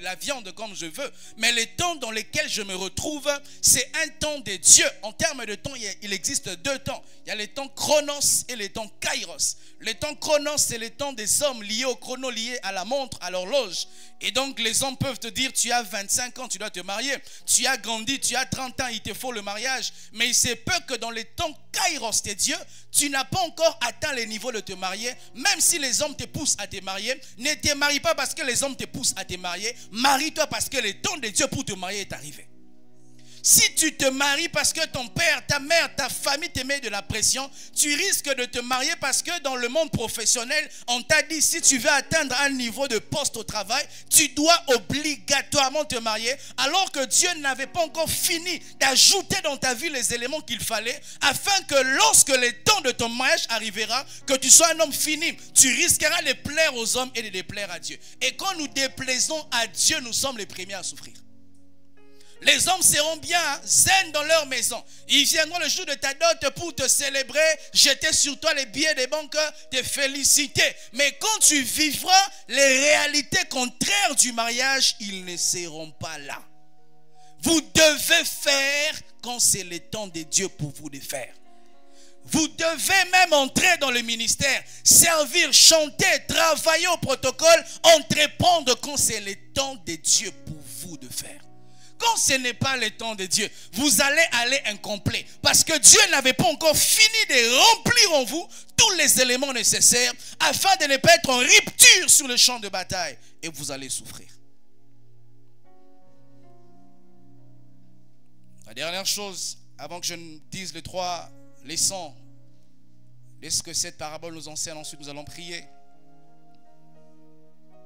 [SPEAKER 1] la viande comme je veux. Mais le temps dans lequel je me retrouve, c'est un temps de Dieu. En termes de temps, il existe deux temps. Il y a le temps chronos et le temps kairos. Le temps chronos, c'est le temps des hommes liés au chrono, liés à la montre, à l'horloge. Et donc, les hommes peuvent te dire, tu as 25 ans, tu dois te marier. Tu as grandi, tu as 30 ans, il te faut le mariage. Mais il se peut que dans le temps kairos de Dieu, tu n'as pas encore atteint le niveau de te marier. Même si les hommes te poussent à te marier, ne te marie pas parce que les hommes te poussent à te marier. Marie-toi parce que le temps de Dieu pour te marier est arrivé. Si tu te maries parce que ton père, ta mère, ta famille te met de la pression, tu risques de te marier parce que dans le monde professionnel, on t'a dit si tu veux atteindre un niveau de poste au travail, tu dois obligatoirement te marier, alors que Dieu n'avait pas encore fini d'ajouter dans ta vie les éléments qu'il fallait, afin que lorsque le temps de ton mariage arrivera, que tu sois un homme fini, tu risqueras de plaire aux hommes et de déplaire à Dieu. Et quand nous déplaisons à Dieu, nous sommes les premiers à souffrir. Les hommes seront bien zen dans leur maison. Ils viendront le jour de ta dot pour te célébrer, jeter sur toi les billets des banques, te féliciter. Mais quand tu vivras les réalités contraires du mariage, ils ne seront pas là. Vous devez faire quand c'est le temps de Dieu pour vous de faire. Vous devez même entrer dans le ministère, servir, chanter, travailler au protocole, entreprendre quand c'est le temps de Dieu pour vous de faire. Quand ce n'est pas le temps de Dieu, vous allez aller incomplet. Parce que Dieu n'avait pas encore fini de remplir en vous tous les éléments nécessaires afin de ne pas être en rupture sur le champ de bataille. Et vous allez souffrir. La dernière chose, avant que je ne dise les 3 leçons de ce que cette parabole nous enseigne, ensuite nous allons prier.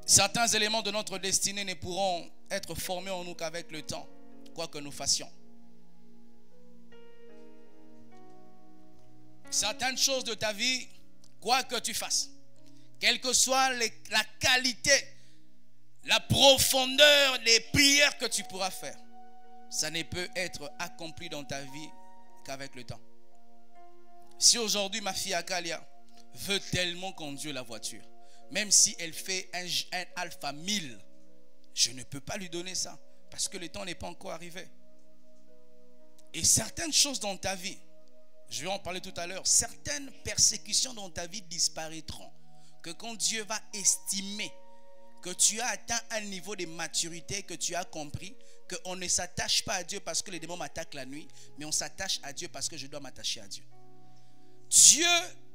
[SPEAKER 1] Certains éléments de notre destinée ne pourront être formés en nous qu'avec le temps, quoi que nous fassions. Certaines choses de ta vie, quoi que tu fasses, quelle que soit la qualité, la profondeur des prières que tu pourras faire, ça ne peut être accompli dans ta vie qu'avec le temps. Si aujourd'hui ma fille Akalia veut tellement conduire la voiture, même si elle fait un alpha 1000, je ne peux pas lui donner ça, parce que le temps n'est pas encore arrivé. Et certaines choses dans ta vie, je vais en parler tout à l'heure, certaines persécutions dans ta vie disparaîtront, que quand Dieu va estimer que tu as atteint un niveau de maturité, que tu as compris qu'on ne s'attache pas à Dieu parce que les démons m'attaquent la nuit, mais on s'attache à Dieu parce que je dois m'attacher à Dieu. Dieu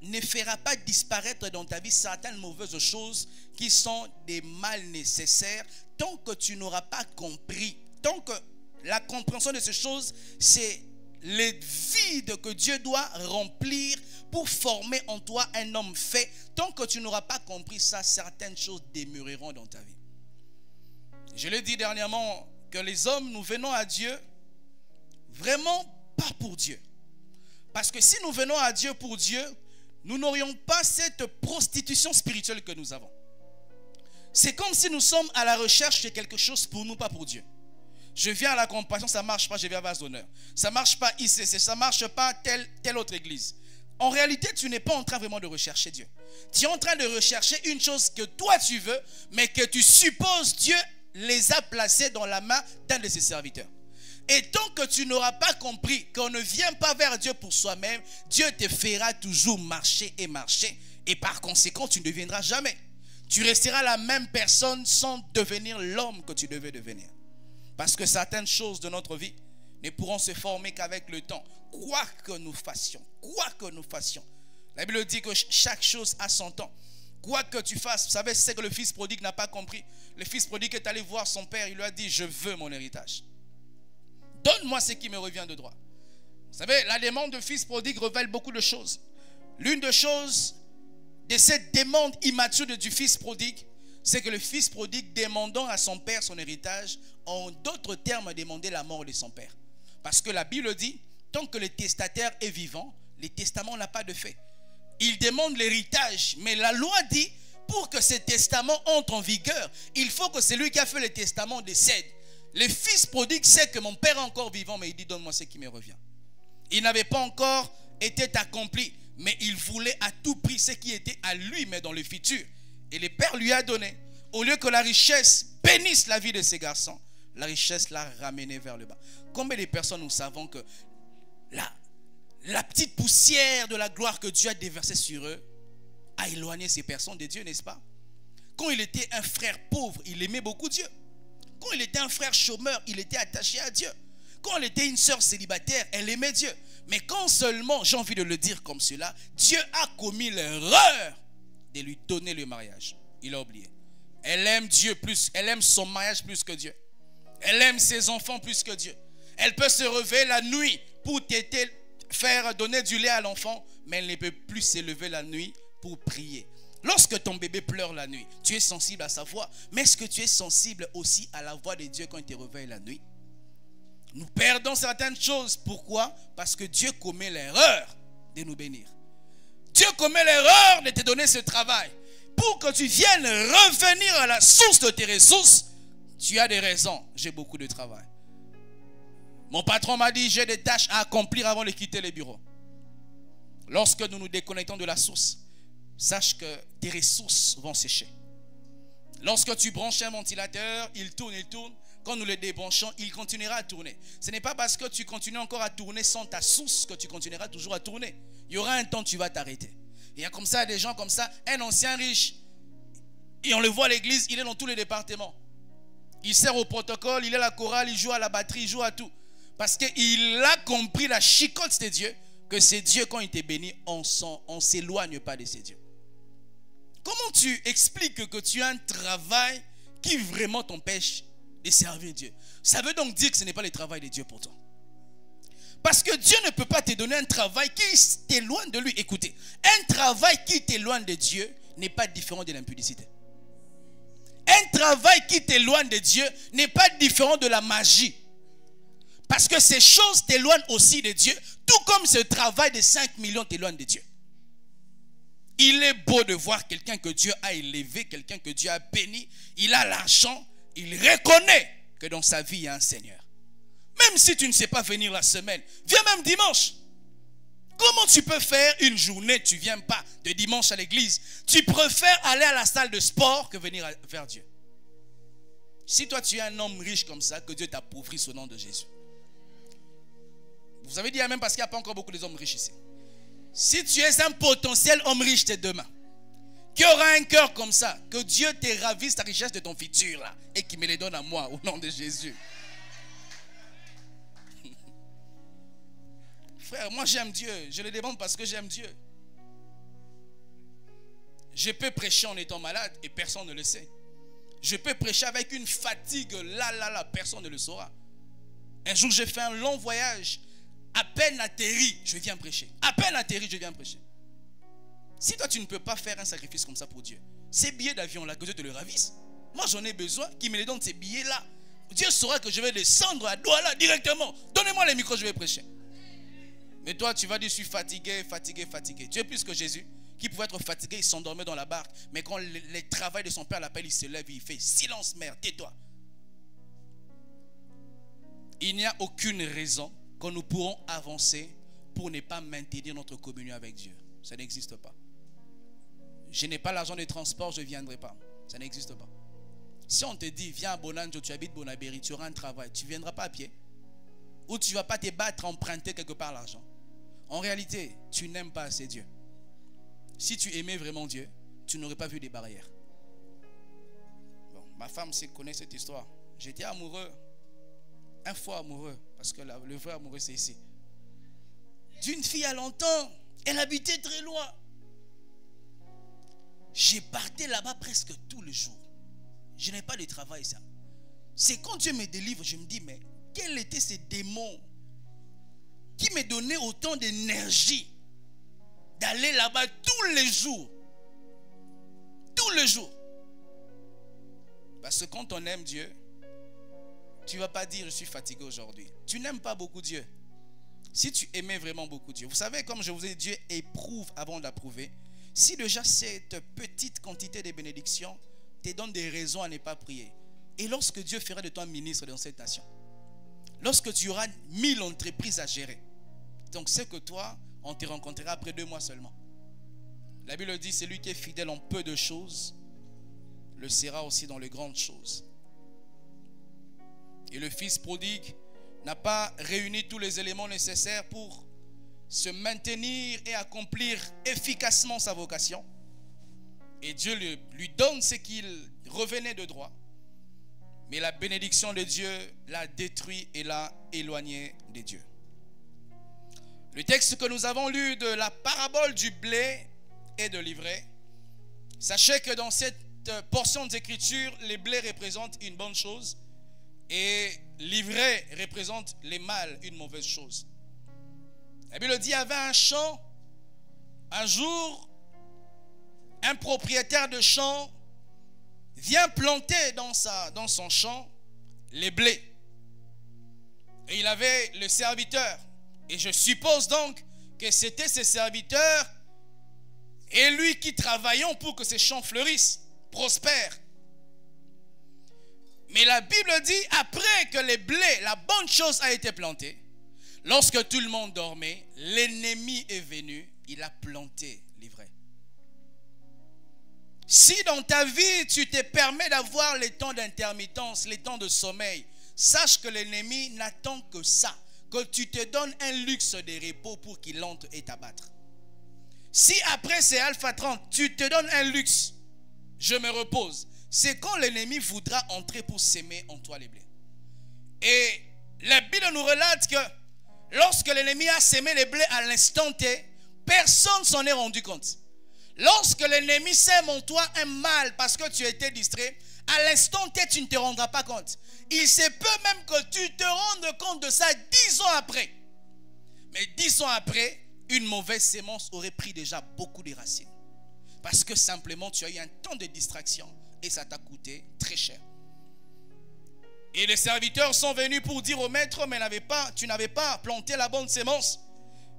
[SPEAKER 1] ne fera pas disparaître dans ta vie certaines mauvaises choses qui sont des mal nécessaires tant que tu n'auras pas compris. Tant que la compréhension de ces choses, c'est les vides que Dieu doit remplir pour former en toi un homme fait. Tant que tu n'auras pas compris ça, certaines choses demeureront dans ta vie. Je l'ai dit dernièrement que les hommes, nous venons à Dieu vraiment pas pour Dieu. Parce que si nous venons à Dieu pour Dieu, nous n'aurions pas cette prostitution spirituelle que nous avons. C'est comme si nous sommes à la recherche de quelque chose pour nous, pas pour Dieu. Je viens à la compassion, ça ne marche pas, je viens à Vase d'honneur. Ça ne marche pas ICC, ça ne marche pas telle autre église. En réalité, tu n'es pas en train vraiment de rechercher Dieu. Tu es en train de rechercher une chose que toi tu veux, mais que tu supposes Dieu les a placés dans la main d'un de ses serviteurs. Et tant que tu n'auras pas compris qu'on ne vient pas vers Dieu pour soi-même, Dieu te fera toujours marcher et marcher. Et par conséquent, tu ne deviendras jamais. Tu resteras la même personne sans devenir l'homme que tu devais devenir. Parce que certaines choses de notre vie ne pourront se former qu'avec le temps. Quoi que nous fassions, la Bible dit que chaque chose a son temps. Quoi que tu fasses, vous savez, c'est que le fils prodigue n'a pas compris. Le fils prodigue est allé voir son père, il lui a dit, je veux mon héritage. Donne-moi ce qui me revient de droit. Vous savez, la demande de fils prodigue révèle beaucoup de choses. L'une des choses de cette demande immature du fils prodigue, c'est que le fils prodigue, demandant à son père son héritage, en d'autres termes, demandait la mort de son père. Parce que la Bible dit, tant que le testataire est vivant, le testament n'a pas de fait. Il demande l'héritage, mais la loi dit, pour que ce testament entre en vigueur, il faut que celui qui a fait le testament décède. Le fils prodigue sait que mon père est encore vivant, mais il dit, donne-moi ce qui me revient. Il n'avait pas encore été accompli, mais il voulait à tout prix ce qui était à lui, mais dans le futur. Et le père lui a donné. Au lieu que la richesse bénisse la vie de ces garçons, la richesse l'a ramené vers le bas. Combien de personnes nous savons que la petite poussière de la gloire que Dieu a déversée sur eux a éloigné ces personnes de Dieu, n'est-ce pas? Quand il était un frère pauvre, il aimait beaucoup Dieu. Quand il était un frère chômeur, il était attaché à Dieu. Quand elle était une sœur célibataire, elle aimait Dieu. Mais quand seulement, j'ai envie de le dire comme cela, Dieu a commis l'erreur de lui donner le mariage. Il a oublié. Elle aime Dieu plus, elle aime son mariage plus que Dieu. Elle aime ses enfants plus que Dieu. Elle peut se réveiller la nuit pour t'aider, faire donner du lait à l'enfant, mais elle ne peut plus se lever la nuit pour prier. Lorsque ton bébé pleure la nuit, tu es sensible à sa voix, mais est-ce que tu es sensible aussi à la voix de Dieu quand il te réveille la nuit? Nous perdons certaines choses. Pourquoi? Parce que Dieu commet l'erreur de nous bénir. Dieu commet l'erreur de te donner ce travail. Pour que tu viennes revenir à la source de tes ressources, tu as des raisons. J'ai beaucoup de travail. Mon patron m'a dit, j'ai des tâches à accomplir avant de quitter le bureau. Lorsque nous nous déconnectons de la source, sache que tes ressources vont sécher. Lorsque tu branches un ventilateur, il tourne. Quand nous le débranchons, il continuera à tourner. Ce n'est pas parce que tu continues encore à tourner sans ta source que tu continueras toujours à tourner. Il y aura un temps où tu vas t'arrêter. Il y a comme ça des gens comme ça, un ancien riche, et on le voit à l'église, il est dans tous les départements. Il sert au protocole, il est à la chorale, il joue à la batterie, il joue à tout. Parce qu'il a compris la chicotte de Dieu, que c'est Dieu quand il te bénit, on ne s'éloigne pas de ces dieux. Comment tu expliques que tu as un travail qui vraiment t'empêche de servir Dieu? Ça veut donc dire que ce n'est pas le travail de Dieu pour toi. Parce que Dieu ne peut pas te donner un travail qui t'éloigne de lui. Écoutez, un travail qui t'éloigne de Dieu n'est pas différent de l'impudicité. Un travail qui t'éloigne de Dieu n'est pas différent de la magie. Parce que ces choses t'éloignent aussi de Dieu, tout comme ce travail de 5 millions t'éloigne de Dieu. Il est beau de voir quelqu'un que Dieu a élevé, quelqu'un que Dieu a béni. Il a l'argent, il reconnaît que dans sa vie il y a un Seigneur. Même si tu ne sais pas venir la semaine, viens même dimanche. Comment tu peux faire une journée, tu ne viens pas de dimanche à l'église, tu préfères aller à la salle de sport que venir vers Dieu. Si toi tu es un homme riche comme ça, que Dieu t'appauvrisse au nom de Jésus. Vous avez dit amen parce qu'il n'y a pas encore beaucoup d'hommes riches ici. Si tu es un potentiel homme riche demain, qui aura un cœur comme ça, que Dieu te ravisse ta richesse de ton futur là, et qui me les donne à moi au nom de Jésus. Frère, moi j'aime Dieu. Je le demande parce que j'aime Dieu. Je peux prêcher en étant malade et personne ne le sait. Je peux prêcher avec une fatigue, là, personne ne le saura. Un jour j'ai fait un long voyage. À peine atterri, je viens prêcher. À peine atterri, je viens prêcher. Si toi tu ne peux pas faire un sacrifice comme ça pour Dieu, ces billets d'avion là, que Dieu te le ravisse. Moi j'en ai besoin, qu'il me les donne ces billets là. Dieu saura que je vais descendre à Douala directement. Donnez-moi les micros, je vais prêcher. Mais toi tu vas dire je suis fatigué. Tu es plus que Jésus, qui pouvait être fatigué, il s'endormait dans la barque. Mais quand le travail de son père l'appelle, il se lève et il fait silence mère, tais-toi. Il n'y a aucune raison que nous pourrons avancer pour ne pas maintenir notre communion avec Dieu. Ça n'existe pas. Je n'ai pas l'argent de transport, je ne viendrai pas. Ça n'existe pas. Si on te dit, viens à Bonanjo, tu habites Bonabéry, tu auras un travail, tu ne viendras pas à pied. Ou tu ne vas pas te battre, emprunter quelque part l'argent. En réalité, tu n'aimes pas assez Dieu. Si tu aimais vraiment Dieu, tu n'aurais pas vu des barrières. Bon, ma femme connaît cette histoire. J'étais amoureux, un fois amoureux, parce que le vrai amoureux c'est ici. D'une fille à longtemps, elle habitait très loin. J'ai parté là-bas presque tous les jours. Je n'ai pas de travail ça. C'est quand Dieu me délivre, je me dis, mais quels étaient ces démons qui me donnaient autant d'énergie d'aller là-bas tous les jours. Tous les jours. Parce que quand on aime Dieu, tu ne vas pas dire je suis fatigué aujourd'hui. Tu n'aimes pas beaucoup Dieu. Si tu aimais vraiment beaucoup Dieu, vous savez, comme je vous ai dit, Dieu éprouve avant d'approuver. Si déjà cette petite quantité de bénédictions te donne des raisons à ne pas prier, et lorsque Dieu fera de toi ministre dans cette nation, lorsque tu auras 1000 entreprises à gérer, donc c'est que toi, on te rencontrera après 2 mois seulement. La Bible dit, celui qui est fidèle en peu de choses, le sera aussi dans les grandes choses. Et le fils prodigue n'a pas réuni tous les éléments nécessaires pour se maintenir et accomplir efficacement sa vocation. Et Dieu lui donne ce qu'il revenait de droit. Mais la bénédiction de Dieu l'a détruit et l'a éloigné de Dieu. Le texte que nous avons lu de la parabole du blé et de l'ivraie, sachez que dans cette portion d'écriture, les blés représentent une bonne chose et l'ivraie représente les mâles, une mauvaise chose. La Bible dit, il y avait un champ. Un jour, un propriétaire de champ vient planter dans son champ les blés. Et il avait le serviteur. Et je suppose donc que c'était ses serviteurs et lui qui travaillons pour que ces champs fleurissent, prospèrent. Mais la Bible dit, après que les blés, la bonne chose a été plantée, lorsque tout le monde dormait, l'ennemi est venu, il a planté l'ivraie. Si dans ta vie, tu te permets d'avoir les temps d'intermittence, les temps de sommeil, sache que l'ennemi n'attend que ça, que tu te donnes un luxe de repos pour qu'il entre et t'abattre. Si après c'est Alpha 30, tu te donnes un luxe, je me repose, c'est quand l'ennemi voudra entrer pour s'aimer en toi les blés. Et la Bible nous relate que lorsque l'ennemi a sémé les blés à l'instant T, personne ne s'en est rendu compte. Lorsque l'ennemi sème en toi un mal parce que tu as été distrait, à l'instant T, tu ne te rendras pas compte. Il se peut même que tu te rendes compte de ça 10 ans après. Mais 10 ans après, une mauvaise sémence aurait pris déjà beaucoup de racines. Parce que simplement, tu as eu un temps de distraction et ça t'a coûté très cher. Et les serviteurs sont venus pour dire au maître, mais tu n'avais pas planté la bonne sémence.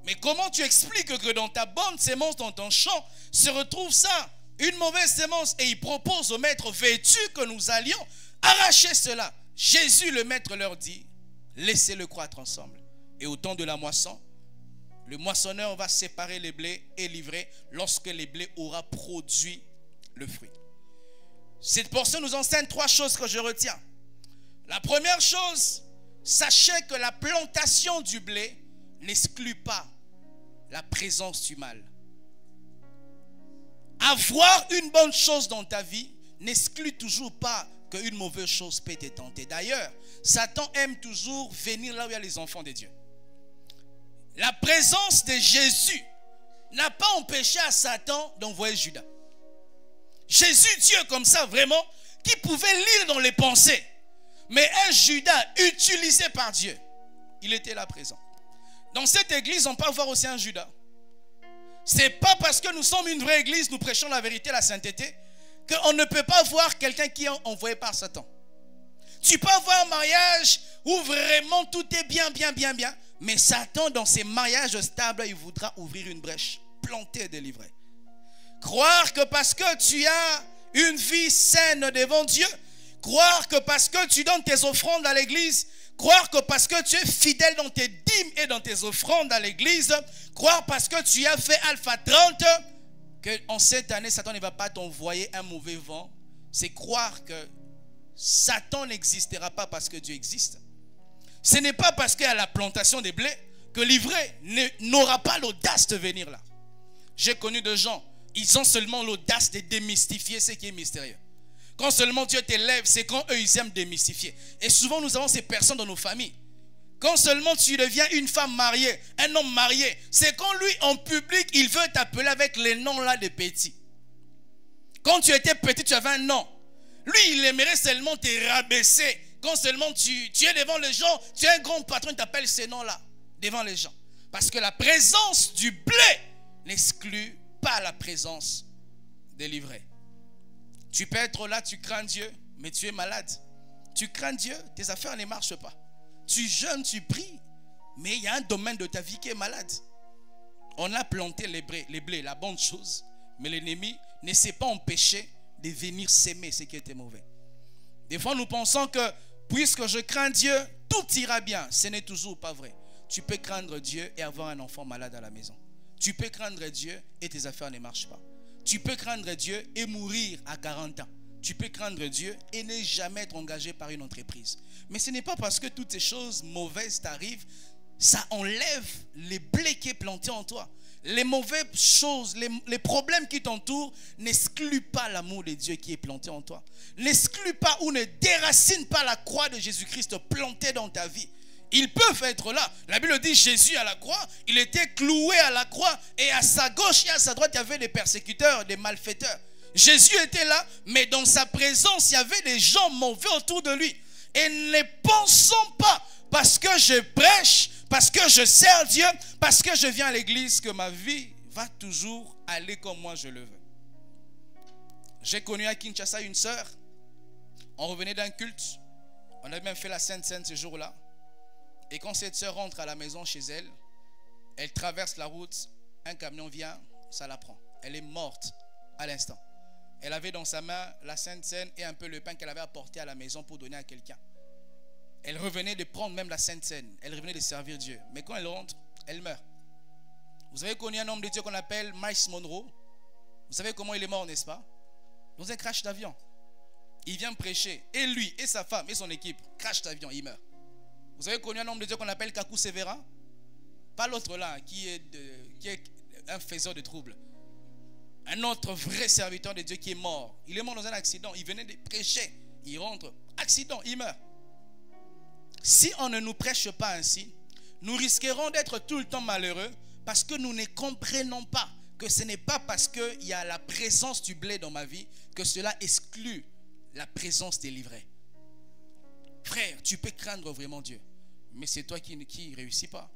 [SPEAKER 1] Mais comment tu expliques que dans ta bonne sémence, dans ton champ, se retrouve ça, une mauvaise sémence? Et il propose au maître, veux-tu que nous allions arracher cela? Jésus, le maître, leur dit, laissez-le croître ensemble. Et au temps de la moisson, Le moissonneur va séparer les blés et livrer lorsque les blés aura produit le fruit. Cette portion nous enseigne 3 choses que je retiens. La première chose, sachez que la plantation du blé n'exclut pas la présence du mal. Avoir une bonne chose dans ta vie n'exclut toujours pas qu'une mauvaise chose peut te tenter. D'ailleurs, Satan aime toujours venir là où il y a les enfants de Dieu. La présence de Jésus n'a pas empêché à Satan d'envoyer Judas. Jésus, Dieu comme ça vraiment, qui pouvait lire dans les pensées. Mais un Judas utilisé par Dieu, il était là présent. Dans cette église, on peut voir aussi un Judas. C'est pas parce que nous sommes une vraie église, nous prêchons la vérité, la sainteté, qu'on ne peut pas voir quelqu'un qui est envoyé par Satan. Tu peux avoir un mariage où vraiment tout est bien, mais Satan, dans ses mariages stables, il voudra ouvrir une brèche, planter et délivrer. Croire que parce que tu as une vie saine devant Dieu, croire que parce que tu donnes tes offrandes à l'église, croire que parce que tu es fidèle dans tes dîmes et dans tes offrandes à l'église, croire parce que tu as fait Alpha 30, qu'en cette année, Satan ne va pas t'envoyer un mauvais vent. C'est croire que Satan n'existera pas parce que Dieu existe. Ce n'est pas parce qu'il y a la plantation des blés que l'ivraie n'aura pas l'audace de venir là. J'ai connu des gens, ils ont seulement l'audace de démystifier ce qui est mystérieux. Quand seulement Dieu t'élève, c'est quand eux ils aiment démystifier. Et souvent nous avons ces personnes dans nos familles. Quand seulement tu deviens une femme mariée, un homme marié, c'est quand lui en public il veut t'appeler avec les noms là de petits. Quand tu étais petit, tu avais un nom. Lui il aimerait seulement te rabaisser. Quand seulement tu es devant les gens, tu es un grand patron, il t'appelle ces noms là devant les gens. Parce que la présence du blé n'exclut pas la présence des livrets. Tu peux être là, tu crains Dieu, mais tu es malade. Tu crains Dieu, tes affaires ne marchent pas. Tu jeûnes, tu pries, mais il y a un domaine de ta vie qui est malade. On a planté les blés, la bonne chose, mais l'ennemi ne s'est pas empêché de venir s'aimer ce qui était mauvais. Des fois, nous pensons que puisque je crains Dieu, tout ira bien. Ce n'est toujours pas vrai. Tu peux craindre Dieu et avoir un enfant malade à la maison. Tu peux craindre Dieu et tes affaires ne marchent pas. Tu peux craindre Dieu et mourir à 40 ans. Tu peux craindre Dieu et ne jamais être engagé par une entreprise. Mais ce n'est pas parce que toutes ces choses mauvaises t'arrivent, ça enlève les blés qui est planté en toi. Les mauvaises choses, les problèmes qui t'entourent n'excluent pas l'amour de Dieu qui est planté en toi. N'excluent pas ou ne déracinent pas la croix de Jésus-Christ plantée dans ta vie. Ils peuvent être là. La Bible dit Jésus à la croix, il était cloué à la croix et à sa gauche et à sa droite, il y avait des persécuteurs, des malfaiteurs. Jésus était là, mais dans sa présence, il y avait des gens mauvais autour de lui. Et ne pensons pas, parce que je prêche, parce que je sers Dieu, parce que je viens à l'église, que ma vie va toujours aller comme moi je le veux. J'ai connu à Kinshasa une sœur. On revenait d'un culte. On avait même fait la Sainte Seine ce jour-là. Et quand cette sœur rentre à la maison chez elle, elle traverse la route, un camion vient, ça la prend. Elle est morte à l'instant. Elle avait dans sa main la Sainte Seine et un peu le pain qu'elle avait apporté à la maison pour donner à quelqu'un. Elle revenait de prendre même la Sainte Seine. Elle revenait de servir Dieu. Mais quand elle rentre, elle meurt. Vous avez connu un homme de Dieu qu'on appelle Miles Monroe. Vous savez comment il est mort, n'est-ce pas? Dans un crash d'avion. Il vient prêcher. Et lui, et sa femme, et son équipe, crash d'avion, il meurt. Vous avez connu un homme de Dieu qu'on appelle Kakou Severa? Pas l'autre là, qui est un faiseur de troubles. Un autre vrai serviteur de Dieu qui est mort. Il est mort dans un accident. Il venait de prêcher. Il rentre. Accident, il meurt. Si on ne nous prêche pas ainsi, nous risquerons d'être tout le temps malheureux parce que nous ne comprenons pas que ce n'est pas parce qu'il y a la présence du blé dans ma vie que cela exclut la présence des livrets. Frère, tu peux craindre vraiment Dieu, mais c'est toi qui ne réussis pas.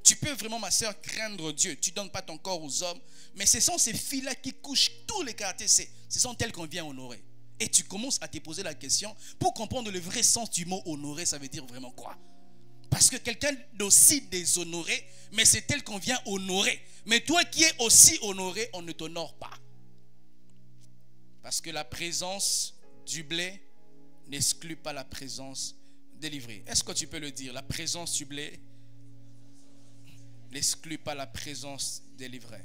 [SPEAKER 1] Tu peux vraiment, ma soeur, craindre Dieu. Tu ne donnes pas ton corps aux hommes, mais ce sont ces filles-là qui couchent tous les caractères. Ce sont elles qu'on vient honorer. Et tu commences à te poser la question, pour comprendre le vrai sens du mot honorer, ça veut dire vraiment quoi? Parce que quelqu'un d'aussi déshonoré, mais c'est elle qu'on vient honorer. Mais toi qui es aussi honoré, on ne t'honore pas. Parce que la présence du blé n'exclut pas la présence des livrets. Est-ce que tu peux le dire? La présence du blé n'exclut pas la présence des livrets.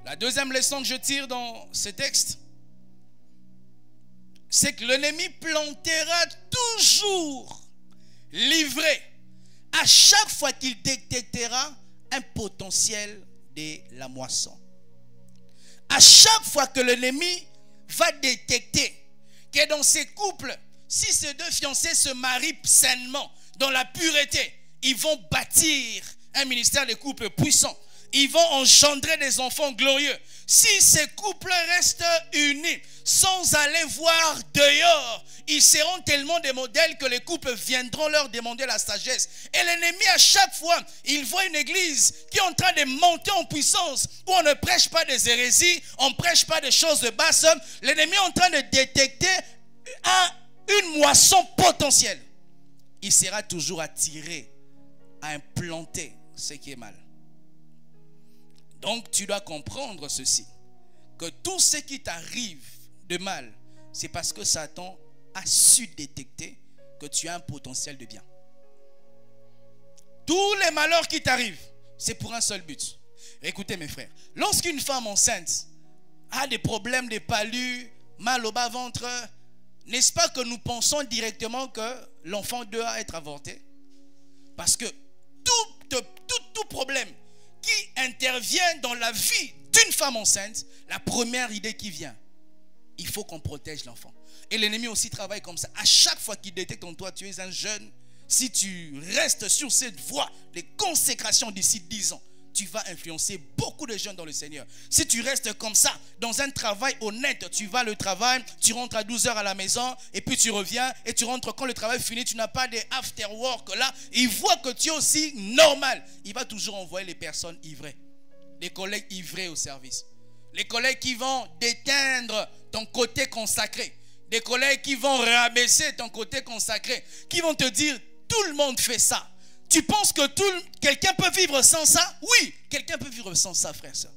[SPEAKER 1] La deuxième leçon que je tire dans ce texte, c'est que l'ennemi plantera toujours l'ivraie à chaque fois qu'il détectera un potentiel de la moisson. À chaque fois que l'ennemi va détecter que dans ces couples, si ces deux fiancés se marient sainement, dans la pureté, ils vont bâtir un ministère de couple puissant. Ils vont engendrer des enfants glorieux. Si ces couples restent unis, sans aller voir dehors, ils seront tellement des modèles que les couples viendront leur demander la sagesse. Et l'ennemi, à chaque fois, il voit une église qui est en train de monter en puissance, où on ne prêche pas des hérésies, on ne prêche pas des choses de basse. L'ennemi est en train de détecter une moisson potentielle. Il sera toujours attiré à implanter ce qui est mal. Donc tu dois comprendre ceci, que tout ce qui t'arrive de mal, c'est parce que Satan a su détecter que tu as un potentiel de bien. Tous les malheurs qui t'arrivent, c'est pour un seul but. Écoutez mes frères, lorsqu'une femme enceinte a des problèmes de palud, mal au bas-ventre, n'est-ce pas que nous pensons directement que l'enfant doit être avorté? Parce que tout problème qui intervient dans la vie d'une femme enceinte, la première idée qui vient, il faut qu'on protège l'enfant. Et l'ennemi aussi travaille comme ça. À chaque fois qu'il détecte en toi, tu es un jeune, si tu restes sur cette voie de consécration d'ici 10 ans, tu vas influencer beaucoup de jeunes dans le Seigneur. Si tu restes comme ça, dans un travail honnête, tu vas au travail, tu rentres à 12 h à la maison, et puis tu reviens, et tu rentres quand le travail finit, tu n'as pas de after work là, il voit que tu es aussi normal. Il va toujours envoyer les personnes ivrées, les collègues ivrés au service, les collègues qui vont déteindre ton côté consacré, des collègues qui vont rabaisser ton côté consacré, qui vont te dire, tout le monde fait ça. Tu penses que quelqu'un peut vivre sans ça? Oui, quelqu'un peut vivre sans ça, frère, soeur.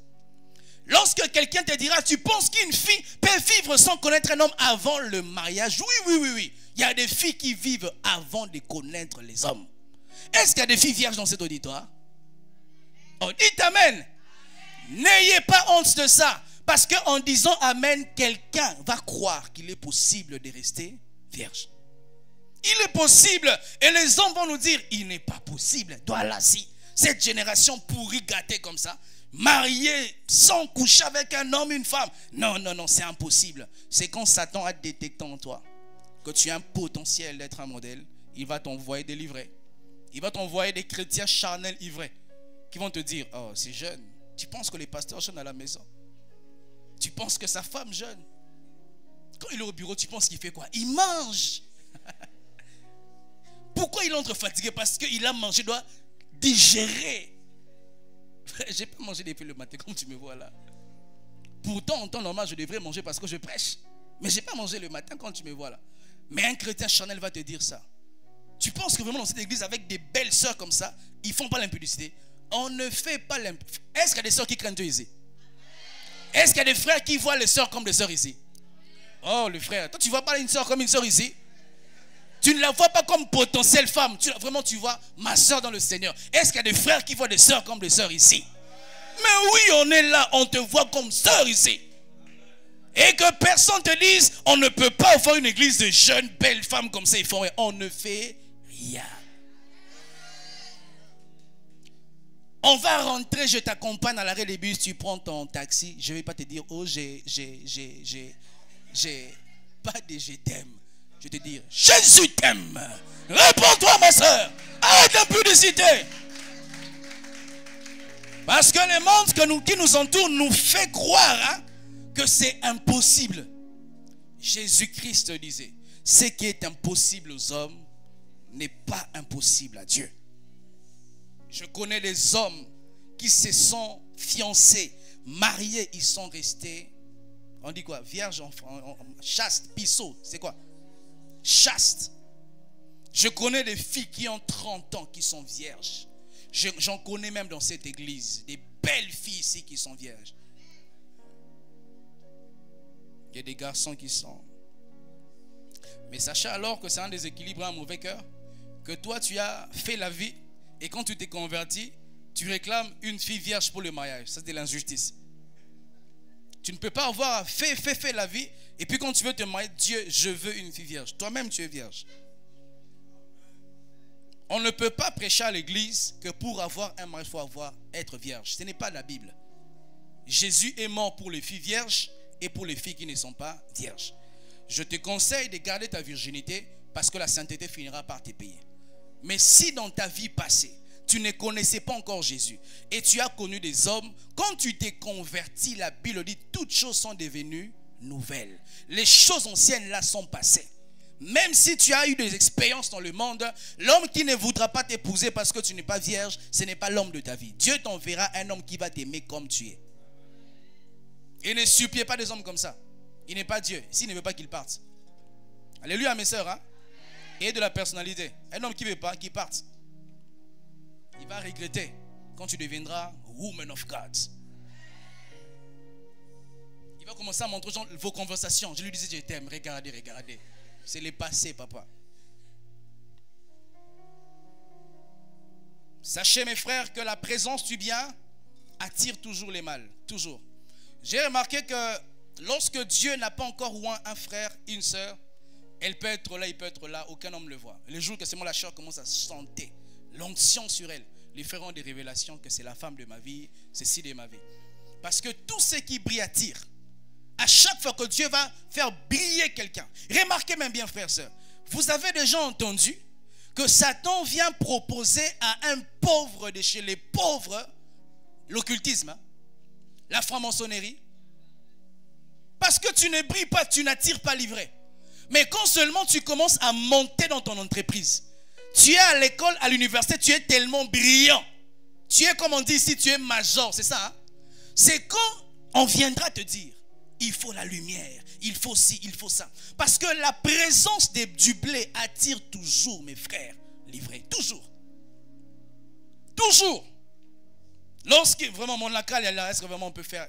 [SPEAKER 1] Lorsque quelqu'un te dira, tu penses qu'une fille peut vivre sans connaître un homme avant le mariage? Oui. Il y a des filles qui vivent avant de connaître les hommes. Est-ce qu'il y a des filles vierges dans cet auditoire? Oh, dites amen. N'ayez pas honte de ça. Parce qu'en disant amen, quelqu'un va croire qu'il est possible de rester vierge. Il est possible. Et les hommes vont nous dire, il n'est pas possible. Toi là, si cette génération pourrie gâtée comme ça, mariée sans coucher avec un homme, une femme. Non, c'est impossible. C'est quand Satan a détecté en toi que tu as un potentiel d'être un modèle, il va t'envoyer des livrets. Il va t'envoyer des chrétiens charnels ivrés qui vont te dire, oh, c'est jeune. Tu penses que les pasteurs jeûnent à la maison? Tu penses que sa femme jeûne? Quand il est au bureau, tu penses qu'il fait quoi? Il mange. Pourquoi il entre fatigué? Parce qu'il a mangé, doit digérer. J'ai pas mangé depuis le matin comme tu me vois là. Pourtant en temps normal je devrais manger parce que je prêche. Mais j'ai pas mangé le matin quand tu me vois là. Mais un chrétien charnel va te dire ça. Tu penses que vraiment dans cette église avec des belles sœurs comme ça, ils font pas l'impudicité? On ne fait pas l'impudicité. Est-ce qu'il y a des sœurs qui craignent Dieu ici? Est-ce qu'il y a des frères qui voient les sœurs comme des sœurs ici? Oh le frère, toi tu vois pas une sœur comme une sœur ici? Tu ne la vois pas comme potentielle femme. Vraiment, tu vois ma soeur dans le Seigneur. Est-ce qu'il y a des frères qui voient des soeurs comme des soeurs ici? Mais oui, on est là. On te voit comme soeur ici. Et que personne te dise, on ne peut pas avoir une église de jeunes, belles femmes comme ça. On ne fait rien. On va rentrer, je t'accompagne à l'arrêt des bus. Tu prends ton taxi. Je ne vais pas te dire, oh, j'ai pas de je t'aime. Je vais te dire, Jésus t'aime. Réponds-toi, ma soeur. Arrête l'impudicité. Parce que le monde qui nous entoure nous fait croire que c'est impossible. Jésus-Christ disait, ce qui est impossible aux hommes n'est pas impossible à Dieu. Je connais des hommes qui se sont fiancés, mariés, ils sont restés, on dit quoi? Vierge, chaste, pisseau, c'est quoi? Chaste. Je connais des filles qui ont 30 ans qui sont vierges. J'en connais même dans cette église. Des belles filles ici qui sont vierges. Il y a des garçons qui sont. Mais sachez alors que c'est un déséquilibre, un mauvais cœur. Que toi tu as fait la vie. Et quand tu t'es converti, tu réclames une fille vierge pour le mariage. Ça, c'est de l'injustice. Tu ne peux pas avoir fait la vie. Et puis quand tu veux te marier, Dieu, je veux une fille vierge. Toi-même, tu es vierge. On ne peut pas prêcher à l'église que pour avoir un mariage, il faut être vierge. Ce n'est pas la Bible. Jésus est mort pour les filles vierges et pour les filles qui ne sont pas vierges. Je te conseille de garder ta virginité parce que la sainteté finira par te payer. Mais si dans ta vie passée, tu ne connaissais pas encore Jésus et tu as connu des hommes, quand tu t'es converti, la Bible dit toutes choses sont devenues nouvelles. Les choses anciennes là sont passées. Même si tu as eu des expériences dans le monde, l'homme qui ne voudra pas t'épouser parce que tu n'es pas vierge, ce n'est pas l'homme de ta vie. Dieu t'enverra un homme qui va t'aimer comme tu es. Et ne suppliez pas des hommes comme ça. Il n'est pas Dieu. S'il ne veut pas qu'il parte. Alléluia mes sœurs. Hein? Et de la personnalité. Un homme qui ne veut pas qu'il parte. Il va regretter quand tu deviendras woman of God. Il va commencer à montrer vos conversations. Je lui disais je t'aime. Regardez, regardez. C'est le passé, papa. Sachez mes frères que la présence du bien attire toujours les mâles. Toujours. J'ai remarqué que lorsque Dieu n'a pas encore oint un frère, une soeur, elle peut être là, il peut être là, aucun homme ne le voit. Le jour que c'est moi la chair commence à chanter, l'onction sur elle, les frères ont des révélations que c'est la femme de ma vie, c'est ci de ma vie. Parce que tout ce qui brille attire. À chaque fois que Dieu va faire briller quelqu'un, remarquez même bien frères et sœurs, vous avez déjà entendu que Satan vient proposer à un pauvre de chez les pauvres l'occultisme, hein, la franc-maçonnerie. Parce que tu ne brilles pas, tu n'attires pas l'ivraie. Mais quand seulement tu commences à monter dans ton entreprise, tu es à l'école, à l'université, tu es tellement brillant. Tu es, comme on dit ici, tu es major, c'est ça. Hein? C'est quand on viendra te dire, il faut la lumière, il faut ci, il faut ça. Parce que la présence du blé attire toujours, mes frères, l'ivraie. Toujours. Toujours. Lorsque vraiment mon lacal, est-ce que vraiment on peut faire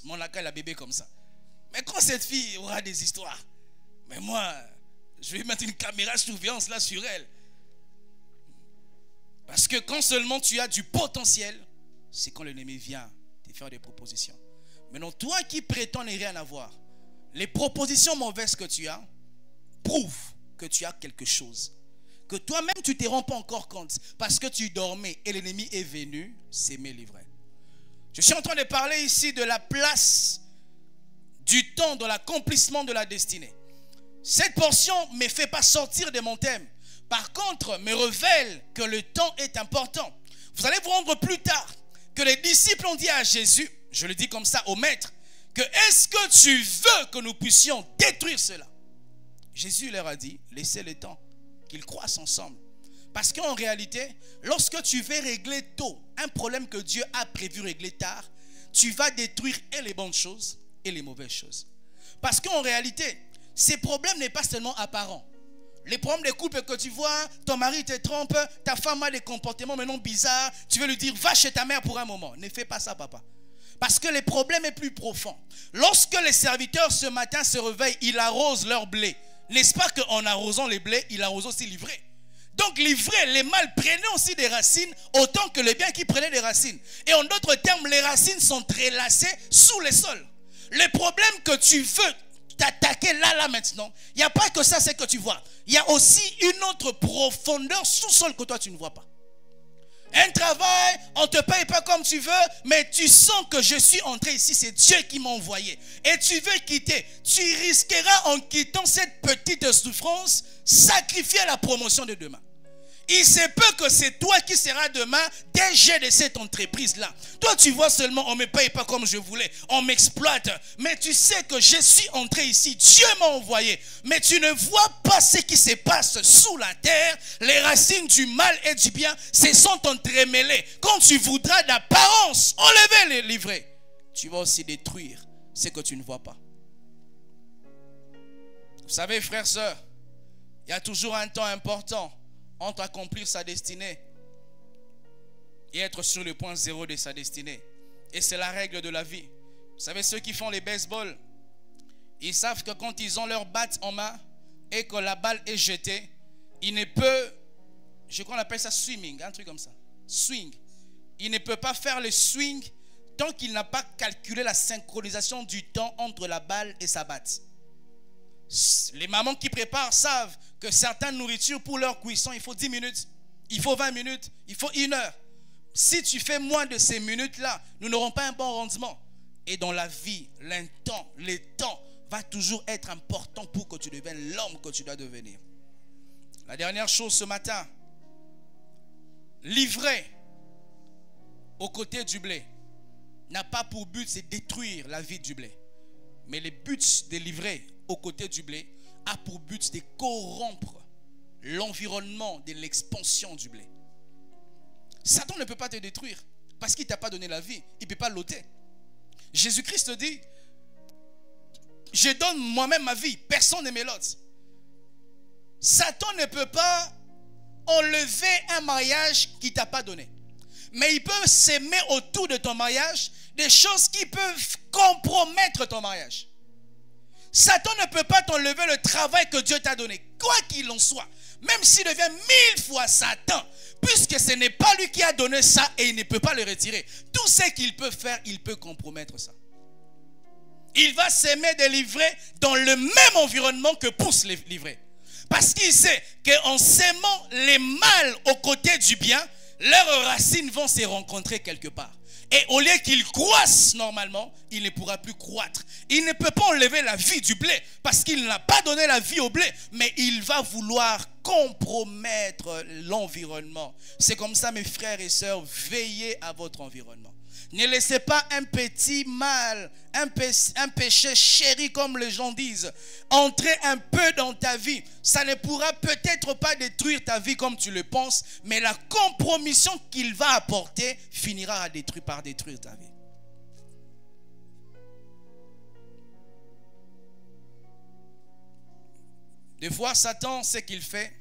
[SPEAKER 1] mon lacal, la bébé comme ça. Mais quand cette fille aura des histoires, mais moi, je vais mettre une caméra de surveillance là sur elle. Parce que quand seulement tu as du potentiel, c'est quand l'ennemi vient te faire des propositions. Maintenant, toi qui prétends ne rien avoir, les propositions mauvaises que tu as prouvent que tu as quelque chose. Que toi-même, tu ne te rends pas encore compte. Parce que tu dormais et l'ennemi est venu s'aimer l'ivraie. Je suis en train de parler ici de la place du temps dans l'accomplissement de la destinée. Cette portion ne me fait pas sortir de mon thème. Par contre, me révèle que le temps est important. Vous allez vous rendre plus tard que les disciples ont dit à Jésus, je le dis comme ça au maître, que est-ce que tu veux que nous puissions détruire cela? Jésus leur a dit, laissez le temps, qu'ils croissent ensemble. Parce qu'en réalité, lorsque tu veux régler tôt un problème que Dieu a prévu régler tard, tu vas détruire et les bonnes choses et les mauvaises choses. Parce qu'en réalité, ces problèmes n'est pas seulement apparent. Les problèmes de couple que tu vois, ton mari te trompe, ta femme a des comportements maintenant bizarres, tu veux lui dire, va chez ta mère pour un moment. Ne fais pas ça, papa. Parce que le problème est plus profond. Lorsque les serviteurs ce matin se réveillent, ils arrosent leur blé. N'est-ce pas qu'en arrosant les blés, ils arrosent aussi l'ivraie? Donc l'ivraie, les mâles prenaient aussi des racines autant que les biens qui prenaient des racines. Et en d'autres termes, les racines sont entrelacées sous les sols. Le problème que tu veux t'attaquer là maintenant, il n'y a pas que ça, c'est que tu vois. Il y a aussi une autre profondeur sous-sol que toi tu ne vois pas. Un travail, on ne te paye pas comme tu veux, mais tu sens que je suis entré ici, c'est Dieu qui m'a envoyé. Et tu veux quitter. Tu risqueras en quittant cette petite souffrance, sacrifier la promotion de demain. Il se peut que c'est toi qui seras demain DG de cette entreprise-là. Toi, tu vois seulement, on ne me paye pas comme je voulais, on m'exploite. Mais tu sais que je suis entré ici, Dieu m'a envoyé. Mais tu ne vois pas ce qui se passe sous la terre. Les racines du mal et du bien se sont entremêlées. Quand tu voudras d'apparence enlever les livrets, tu vas aussi détruire ce que tu ne vois pas. Vous savez, frères, sœurs, il y a toujours un temps important entre accomplir sa destinée et être sur le point zéro de sa destinée. Et c'est la règle de la vie. Vous savez, ceux qui font les baseball, ils savent que quand ils ont leur batte en main et que la balle est jetée, il ne peut, je crois qu'on appelle ça swimming, un truc comme ça, swing. il ne peut pas faire le swing tant qu'il n'a pas calculé la synchronisation du temps entre la balle et sa batte. Les mamans qui préparent savent que certaines nourritures pour leur cuisson, il faut 10 minutes, il faut 20 minutes, il faut 1 heure. Si tu fais moins de ces minutes-là, nous n'aurons pas un bon rendement. Et dans la vie, le temps va toujours être important pour que tu deviennes l'homme que tu dois devenir. La dernière chose ce matin, livrer aux côtés du blé n'a pas pour but de détruire la vie du blé. Mais le but de livrer aux côtés du blé a pour but de corrompre l'environnement de l'expansion du blé. Satan ne peut pas te détruire parce qu'il ne t'a pas donné la vie. Il ne peut pas l'ôter. Jésus-Christ dit, je donne moi-même ma vie, personne ne me l'ôte. Satan ne peut pas enlever un mariage qu'il ne t'a pas donné. Mais il peut s'aimer autour de ton mariage des choses qui peuvent compromettre ton mariage. Satan ne peut pas t'enlever le travail que Dieu t'a donné, quoi qu'il en soit. Même s'il devient 1000 fois Satan, puisque ce n'est pas lui qui a donné ça et il ne peut pas le retirer. Tout ce qu'il peut faire, il peut compromettre ça. Il va s'aimer de livrer dans le même environnement que pousse les livrets. Parce qu'il sait qu'en s'aimant les mâles aux côtés du bien, leurs racines vont se rencontrer quelque part. Et au lieu qu'il croisse normalement, il ne pourra plus croître. Il ne peut pas enlever la vie du blé parce qu'il n'a pas donné la vie au blé. Mais il va vouloir compromettre l'environnement. C'est comme ça, mes frères et sœurs, veillez à votre environnement. Ne laissez pas un petit mal, un péché chéri comme les gens disent, entrer un peu dans ta vie. Ça ne pourra peut-être pas détruire ta vie comme tu le penses, mais la compromission qu'il va apporter finira par détruire ta vie. Des fois, Satan, ce qu'il fait,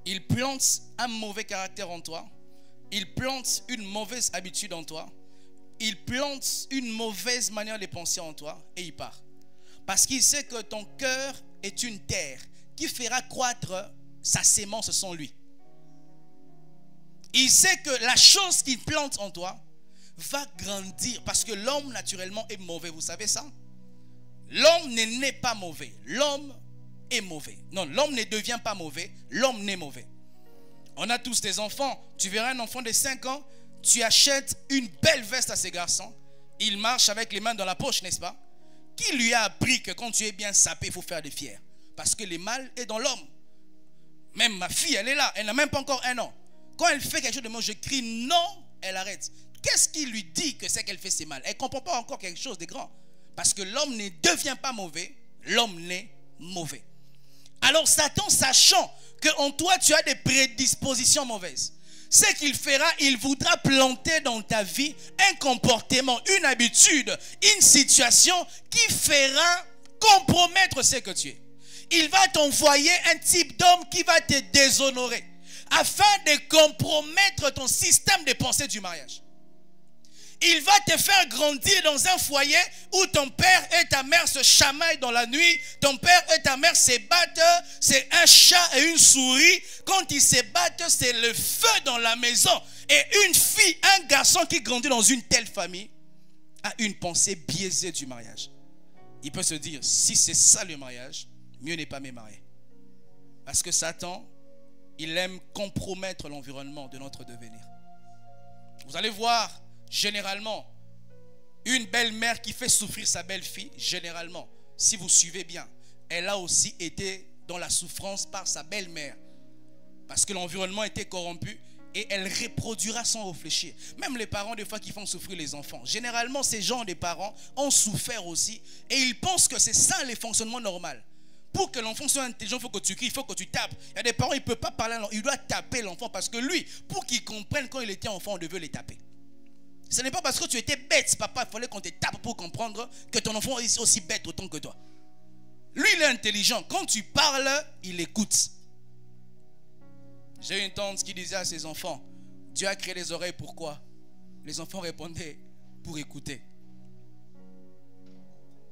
[SPEAKER 1] il plante un mauvais caractère en toi. Il plante une mauvaise habitude en toi. Il plante une mauvaise manière de penser en toi et il part. Parce qu'il sait que ton cœur est une terre qui fera croître sa sémence sans lui. Il sait que la chose qu'il plante en toi va grandir parce que l'homme naturellement est mauvais. Vous savez ça? L'homme ne naît pas mauvais. L'homme est mauvais. Non, l'homme ne devient pas mauvais. L'homme naît mauvais. On a tous des enfants. Tu verras un enfant de 5 ans, tu achètes une belle veste à ces garçons. Il marche avec les mains dans la poche, n'est-ce pas? Qui lui a appris que quand tu es bien sapé, il faut faire des fiers? Parce que le mal est dans l'homme. Même ma fille, elle est là. Elle n'a même pas encore 1 an. Quand elle fait quelque chose de moi, je crie non, elle arrête. Qu'est-ce qui lui dit que c'est qu'elle fait c'est mal? Elle ne comprend pas encore quelque chose de grand. Parce que l'homme ne devient pas mauvais, l'homme naît mauvais. Alors Satan, sachant qu'en toi tu as des prédispositions mauvaises, ce qu'il fera, il voudra planter dans ta vie un comportement, une habitude, une situation qui fera compromettre ce que tu es. Il va t'envoyer un type d'homme qui va te déshonorer afin de compromettre ton système de pensée du mariage. Il va te faire grandir dans un foyer où ton père et ta mère se chamaillent dans la nuit. Ton père et ta mère se battent. C'est un chat et une souris. Quand ils se battent, c'est le feu dans la maison. Et une fille, un garçon qui grandit dans une telle famille a une pensée biaisée du mariage. Il peut se dire, si c'est ça le mariage, mieux n'est pas me marier. Parce que Satan, il aime compromettre l'environnement de notre devenir. Vous allez voir, généralement, une belle-mère qui fait souffrir sa belle-fille, généralement, si vous suivez bien, elle a aussi été dans la souffrance par sa belle-mère. Parce que l'environnement était corrompu et elle reproduira sans réfléchir. Même les parents, des fois, qui font souffrir les enfants. Généralement, ces gens de parents ont souffert aussi et ils pensent que c'est ça le fonctionnement normal. Pour que l'enfant soit intelligent, il faut que tu cries, il faut que tu tapes. Il y a des parents, ils ne peuvent pas parler, il doit taper l'enfant parce que lui, pour qu'il comprenne quand il était enfant, on devait les taper. Ce n'est pas parce que tu étais bête, papa, il fallait qu'on te tape pour comprendre que ton enfant est aussi bête autant que toi. Lui, il est intelligent. Quand tu parles, il écoute. J'ai une tante qui disait à ses enfants, Dieu a créé les oreilles, pourquoi? Les enfants répondaient, pour écouter.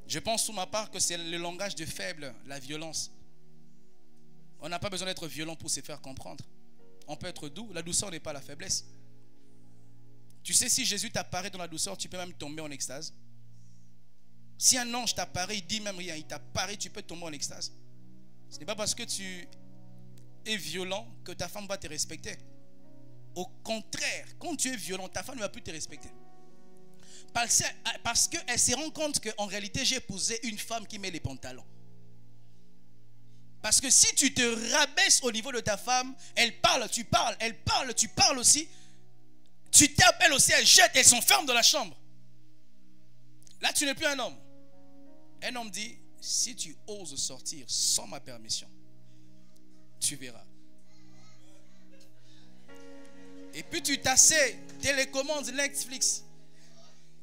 [SPEAKER 1] Je pense pour ma part que c'est le langage de faible, la violence. On n'a pas besoin d'être violent pour se faire comprendre. On peut être doux, la douceur n'est pas la faiblesse. Tu sais, si Jésus t'apparaît dans la douceur, tu peux même tomber en extase. Si un ange t'apparaît, il dit même rien, il t'apparaît, tu peux tomber en extase. Ce n'est pas parce que tu es violent que ta femme va te respecter. Au contraire, quand tu es violent, ta femme ne va plus te respecter. Parce qu'elle se rend compte qu'en réalité, j'ai épousé une femme qui met les pantalons. Parce que si tu te rabaisses au niveau de ta femme, elle parle, tu parles, elle parle, tu parles aussi. Tu t'appelles aussi, elle jette, elle s'enferme dans la chambre. Là, tu n'es plus un homme. Un homme dit, si tu oses sortir sans ma permission, tu verras. Et puis tu t'assais, télécommande Netflix.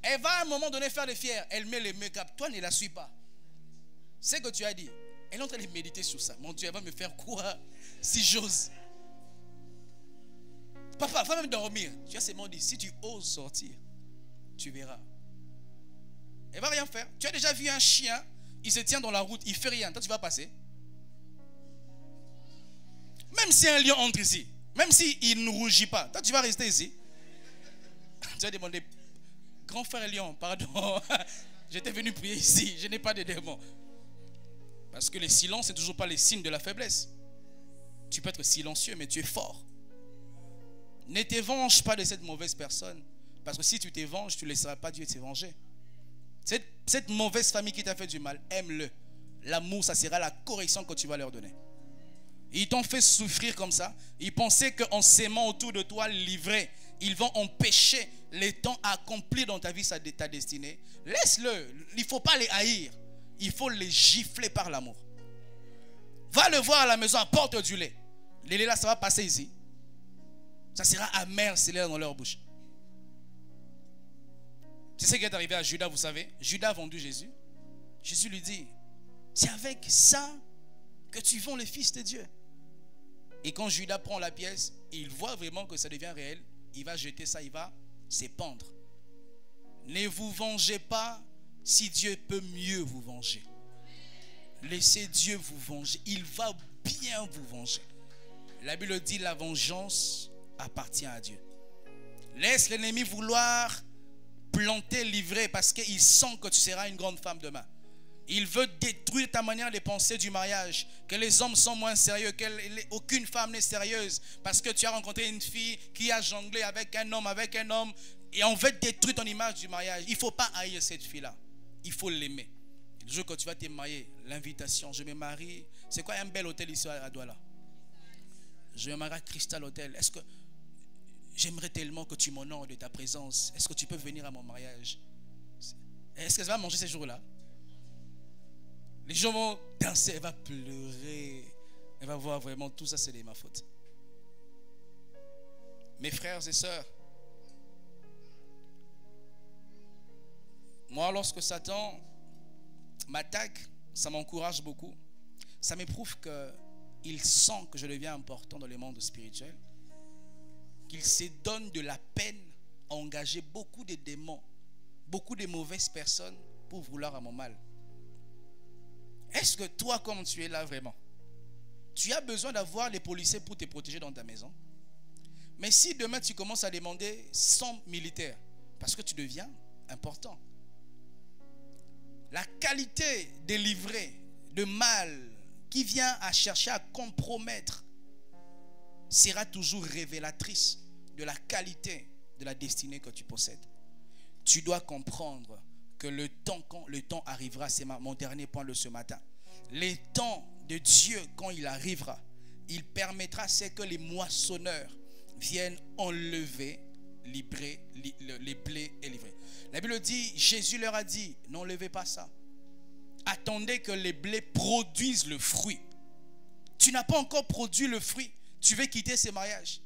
[SPEAKER 1] Elle va à un moment donné faire les fiers. Elle met les make-up. Toi, ne la suis pas. C'est ce que tu as dit. Elle est en train de méditer sur ça. Mon Dieu, elle va me faire quoi si j'ose? Papa, va même dormir. Tu as seulement dit, si tu oses sortir, tu verras. Elle va rien faire. Tu as déjà vu un chien, il se tient dans la route, il fait rien. Toi, tu vas passer. Même si un lion entre ici, même s'il ne rougit pas, toi, tu vas rester ici. Tu vas demander, grand frère lion, pardon, j'étais venu prier ici, je n'ai pas de démon. Parce que le silence, c'est toujours pas le signe de la faiblesse. Tu peux être silencieux, mais tu es fort. Ne te venge pas de cette mauvaise personne. Parce que si tu te venges, tu ne laisseras pas Dieu te venger. Cette mauvaise famille qui t'a fait du mal, aime-le. L'amour, ça sera la correction que tu vas leur donner. Ils t'ont fait souffrir comme ça. Ils pensaient qu'en s'aimant autour de toi, livrés, ils vont empêcher les temps accomplis dans ta vie, ta destinée. Laisse-le. Il ne faut pas les haïr. Il faut les gifler par l'amour. Va le voir à la maison, apporte du lait. Le lait là, ça va passer ici. Ça sera amer, c'est l'air dans leur bouche. C'est ce qui est arrivé à Judas, vous savez. Judas a vendu Jésus. Jésus lui dit, c'est avec ça que tu vends le Fils de Dieu. Et quand Judas prend la pièce, il voit vraiment que ça devient réel. Il va jeter ça, il va s'épandre. Ne vous vengez pas si Dieu peut mieux vous venger. Laissez Dieu vous venger. Il va bien vous venger. La Bible dit la vengeance appartient à Dieu. Laisse l'ennemi vouloir planter, livrer, parce qu'il sent que tu seras une grande femme demain. Il veut détruire ta manière de penser du mariage, que les hommes sont moins sérieux, qu'aucune femme n'est sérieuse, parce que tu as rencontré une fille qui a jonglé avec un homme, et on veut détruire ton image du mariage. Il ne faut pas haïr cette fille-là. Il faut l'aimer. Le jour que tu vas te marier, l'invitation, je me marie. C'est quoi un bel hôtel ici à Douala? Je me marie à Crystal Hotel. Est-ce que j'aimerais tellement que tu m'honores de ta présence? Est-ce que tu peux venir à mon mariage? Est-ce qu'elle va manger ces jours-là? Les gens vont danser, elle va pleurer. Elle va voir vraiment tout ça, c'est de ma faute. Mes frères et sœurs, moi, lorsque Satan m'attaque, ça m'encourage beaucoup. Ça m'éprouve qu'il sent que je deviens important dans le monde spirituel. Qu'il se donne de la peine à engager beaucoup de démons, beaucoup de mauvaises personnes pour vouloir à mon mal. Est-ce que toi, comme tu es là vraiment, tu as besoin d'avoir les policiers pour te protéger dans ta maison? Mais si demain tu commences à demander 100 militaires, parce que tu deviens important, la qualité des livrets de mal qui vient à chercher à compromettre sera toujours révélatrice de la qualité de la destinée que tu possèdes. Tu dois comprendre que quand le temps arrivera, c'est mon dernier point de ce matin. Le temps de Dieu, quand il arrivera, il permettra que les moissonneurs viennent enlever les blés et livrer. La Bible dit, Jésus leur a dit, n'enlevez pas ça. Attendez que les blés produisent le fruit. Tu n'as pas encore produit le fruit. Tu veux quitter ce mariage.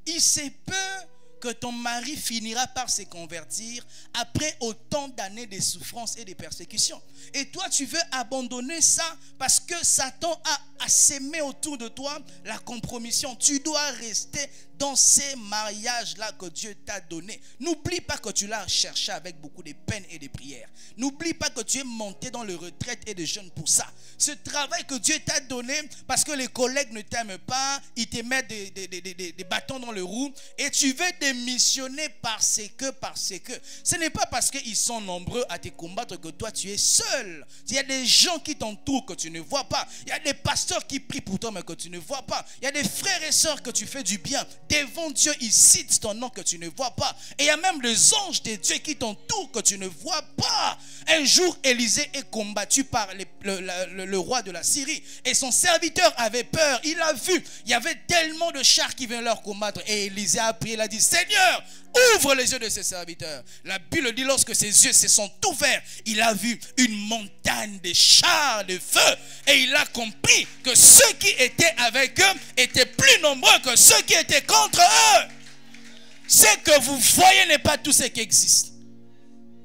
[SPEAKER 1] Il se peut que ton mari finira par se convertir après autant d'années de souffrance et de persécutions. Et toi, tu veux abandonner ça parce que Satan a sémé autour de toi la compromission. Tu dois rester dans ces mariages-là que Dieu t'a donné, n'oublie pas que tu l'as cherché avec beaucoup de peine et de prières. N'oublie pas que tu es monté dans le retraite et de jeûne pour ça. Ce travail que Dieu t'a donné, parce que les collègues ne t'aiment pas, ils te mettent des bâtons dans le roue et tu veux démissionner parce que ce n'est pas parce qu'ils sont nombreux à te combattre que toi tu es seul. Il y a des gens qui t'entourent que tu ne vois pas. Il y a des pasteurs qui prient pour toi mais que tu ne vois pas. Il y a des frères et sœurs que tu fais du bien. Devant Dieu, ils citent ton nom que tu ne vois pas. Et il y a même les anges de Dieu qui t'entourent que tu ne vois pas. Un jour, Élisée est combattu par le roi de la Syrie. Et son serviteur avait peur. Il a vu. Il y avait tellement de chars qui venaient leur combattre. Et Élisée a prié. Il a dit, Seigneur, ouvre les yeux de ses serviteurs. La Bible dit, lorsque ses yeux se sont ouverts, il a vu une montagne de chars de feu. Et il a compris que ceux qui étaient avec eux étaient plus nombreux que ceux qui étaient contre eux. Ce que vous voyez n'est pas tout ce qui existe.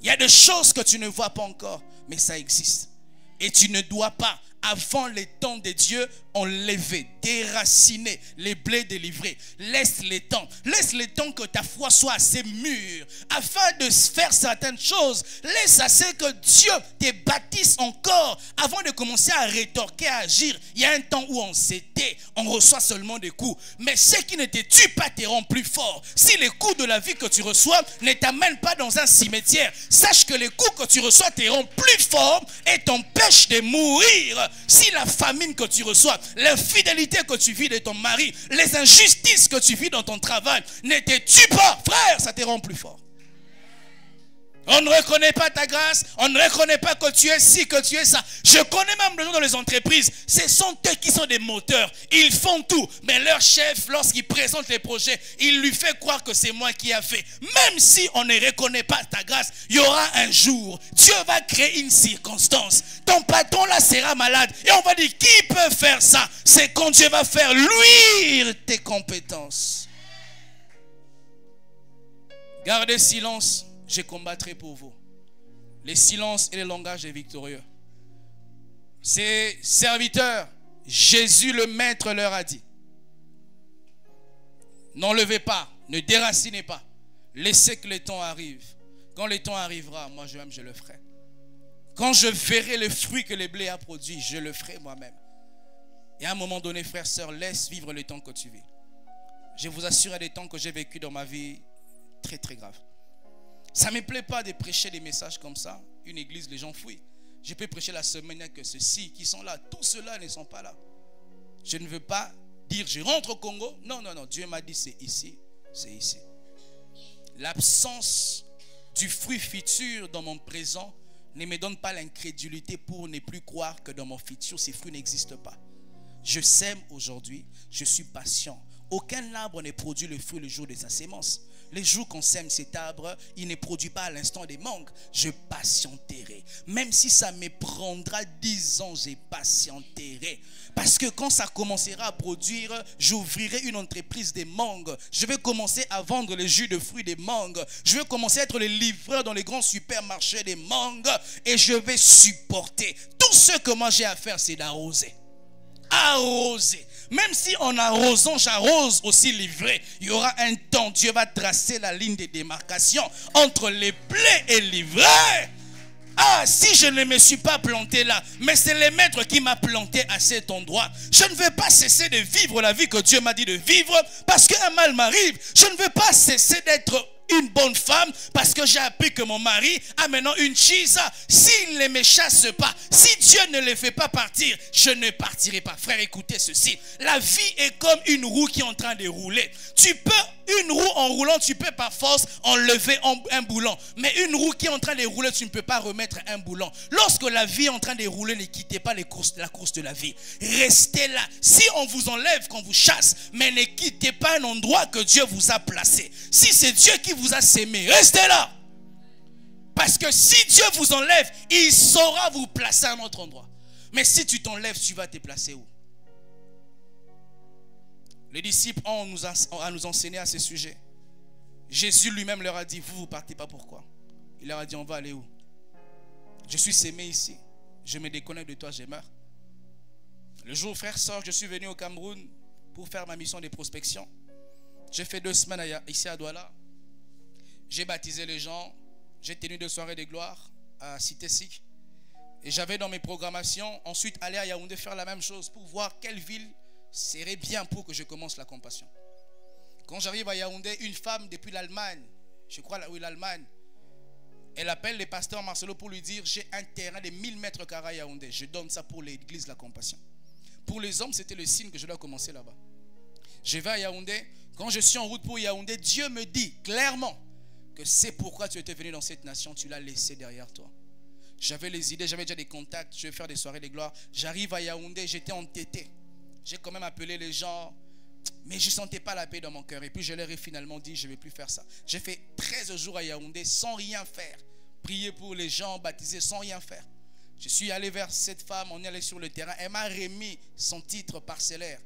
[SPEAKER 1] Il y a des choses que tu ne vois pas encore, mais ça existe. Et tu ne dois pas, avant les temps de Dieu, enlever, déraciner les blés délivrés. Laisse les temps que ta foi soit assez mûre afin de faire certaines choses. Laisse assez que Dieu te bâtisse encore avant de commencer à rétorquer, à agir. Il y a un temps où on s'était, on reçoit seulement des coups. Mais ce qui ne te tue pas te rend plus fort. Si les coups de la vie que tu reçois ne t'amènent pas dans un cimetière, sache que les coups que tu reçois te rendent plus fort et t'empêchent de mourir. Si la famine que tu reçois, l'infidélité que tu vis de ton mari, les injustices que tu vis dans ton travail ne te tuent pas, frère, ça te rend plus fort. On ne reconnaît pas ta grâce, on ne reconnaît pas que tu es ci, que tu es ça. Je connais même des gens dans les entreprises, ce sont eux qui sont des moteurs. Ils font tout, mais leur chef, lorsqu'il présente les projets, il lui fait croire que c'est moi qui ai fait. Même si on ne reconnaît pas ta grâce, il y aura un jour, Dieu va créer une circonstance. Ton patron là sera malade et on va dire, qui peut faire ça? C'est quand Dieu va faire luire tes compétences. Gardez silence. Je combattrai pour vous. Les silences et les langages est victorieux. Ces serviteurs, Jésus le Maître leur a dit, n'enlevez pas, ne déracinez pas, laissez que le temps arrive. Quand le temps arrivera, moi je le ferai. Quand je verrai le fruit que le blé a produit, je le ferai moi-même. Et à un moment donné, frère, sœur, laisse vivre le temps que tu vis. Je vous assure, à des temps que j'ai vécu dans ma vie très très graves. Ça ne me plaît pas de prêcher des messages comme ça. Une église, les gens fuient. Je peux prêcher la semaine, il n'y a que ceux-ci qui sont là. Tous ceux-là ne sont pas là. Je ne veux pas dire je rentre au Congo. Non, non, non. Dieu m'a dit c'est ici. C'est ici. L'absence du fruit futur dans mon présent ne me donne pas l'incrédulité pour ne plus croire que dans mon futur, ces fruits n'existent pas. Je sème aujourd'hui, je suis patient. Aucun arbre ne produit le fruit le jour de sa sémence. Les jours qu'on sème cet arbre, il ne produit pas à l'instant des mangues. Je patienterai. Même si ça me prendra 10 ans, je patienterai. Parce que quand ça commencera à produire, j'ouvrirai une entreprise de mangues. Je vais commencer à vendre les jus de fruits des mangues. Je vais commencer à être le livreur dans les grands supermarchés des mangues. Et je vais supporter. Tout ce que moi j'ai à faire, c'est d'arroser. Arroser. Même si en arrosant, j'arrose aussi livré. Il y aura un temps, Dieu va tracer la ligne de démarcation entre les blés et livré. Ah, si je ne me suis pas planté là, mais c'est le Maître qui m'a planté à cet endroit. Je ne veux pas cesser de vivre la vie que Dieu m'a dit de vivre parce qu'un mal m'arrive. Je ne veux pas cesser d'être une bonne femme parce que j'ai appris que mon mari a maintenant une chisa. S'il ne me chasse pas, si Dieu ne le fait pas partir, je ne partirai pas. Frère, écoutez ceci. La vie est comme une roue qui est en train de rouler. Tu peux, une roue en roulant, tu peux par force enlever un boulon. Mais une roue qui est en train de rouler, tu ne peux pas remettre un boulon. Lorsque la vie est en train de rouler, ne quittez pas la course de la vie. Restez là. Si on vous enlève, qu'on vous chasse, mais ne quittez pas un endroit que Dieu vous a placé. Si c'est Dieu qui vous a sémé, restez là. Parce que si Dieu vous enlève, il saura vous placer à un autre endroit. Mais si tu t'enlèves, tu vas te placer où? Les disciples ont à nous enseigner à ce sujet. Jésus lui-même leur a dit, vous ne partez pas, pourquoi? Il leur a dit, on va aller où? Je suis sémé ici. Je me déconnecte de toi, je meurs. Le jour, frère, sort, je suis venu au Cameroun pour faire ma mission de prospection. J'ai fait 2 semaines ici à Douala. J'ai baptisé les gens. J'ai tenu 2 soirées de gloire à Cité Sikh. Et j'avais dans mes programmations ensuite aller à Yaoundé faire la même chose pour voir quelle ville serait bien pour que je commence la compassion. Quand j'arrive à Yaoundé, une femme depuis l'Allemagne, je crois oui l'Allemagne, elle appelle le pasteur Marcelo pour lui dire: j'ai un terrain de 1000 mètres carrés à Yaoundé. Je donne ça pour l'église de la compassion. Pour les hommes, c'était le signe que je dois commencer là-bas. Je vais à Yaoundé. Quand je suis en route pour Yaoundé, Dieu me dit clairement que c'est pourquoi tu étais venu dans cette nation, tu l'as laissé derrière toi. J'avais les idées, j'avais déjà des contacts, je vais faire des soirées de gloire. J'arrive à Yaoundé, j'étais entêté. J'ai quand même appelé les gens, mais je ne sentais pas la paix dans mon cœur. Et puis je leur ai finalement dit: je ne vais plus faire ça. J'ai fait 13 jours à Yaoundé sans rien faire. Prier pour les gens, baptiser sans rien faire. Je suis allé vers cette femme, on est allé sur le terrain. Elle m'a remis son titre parcellaire.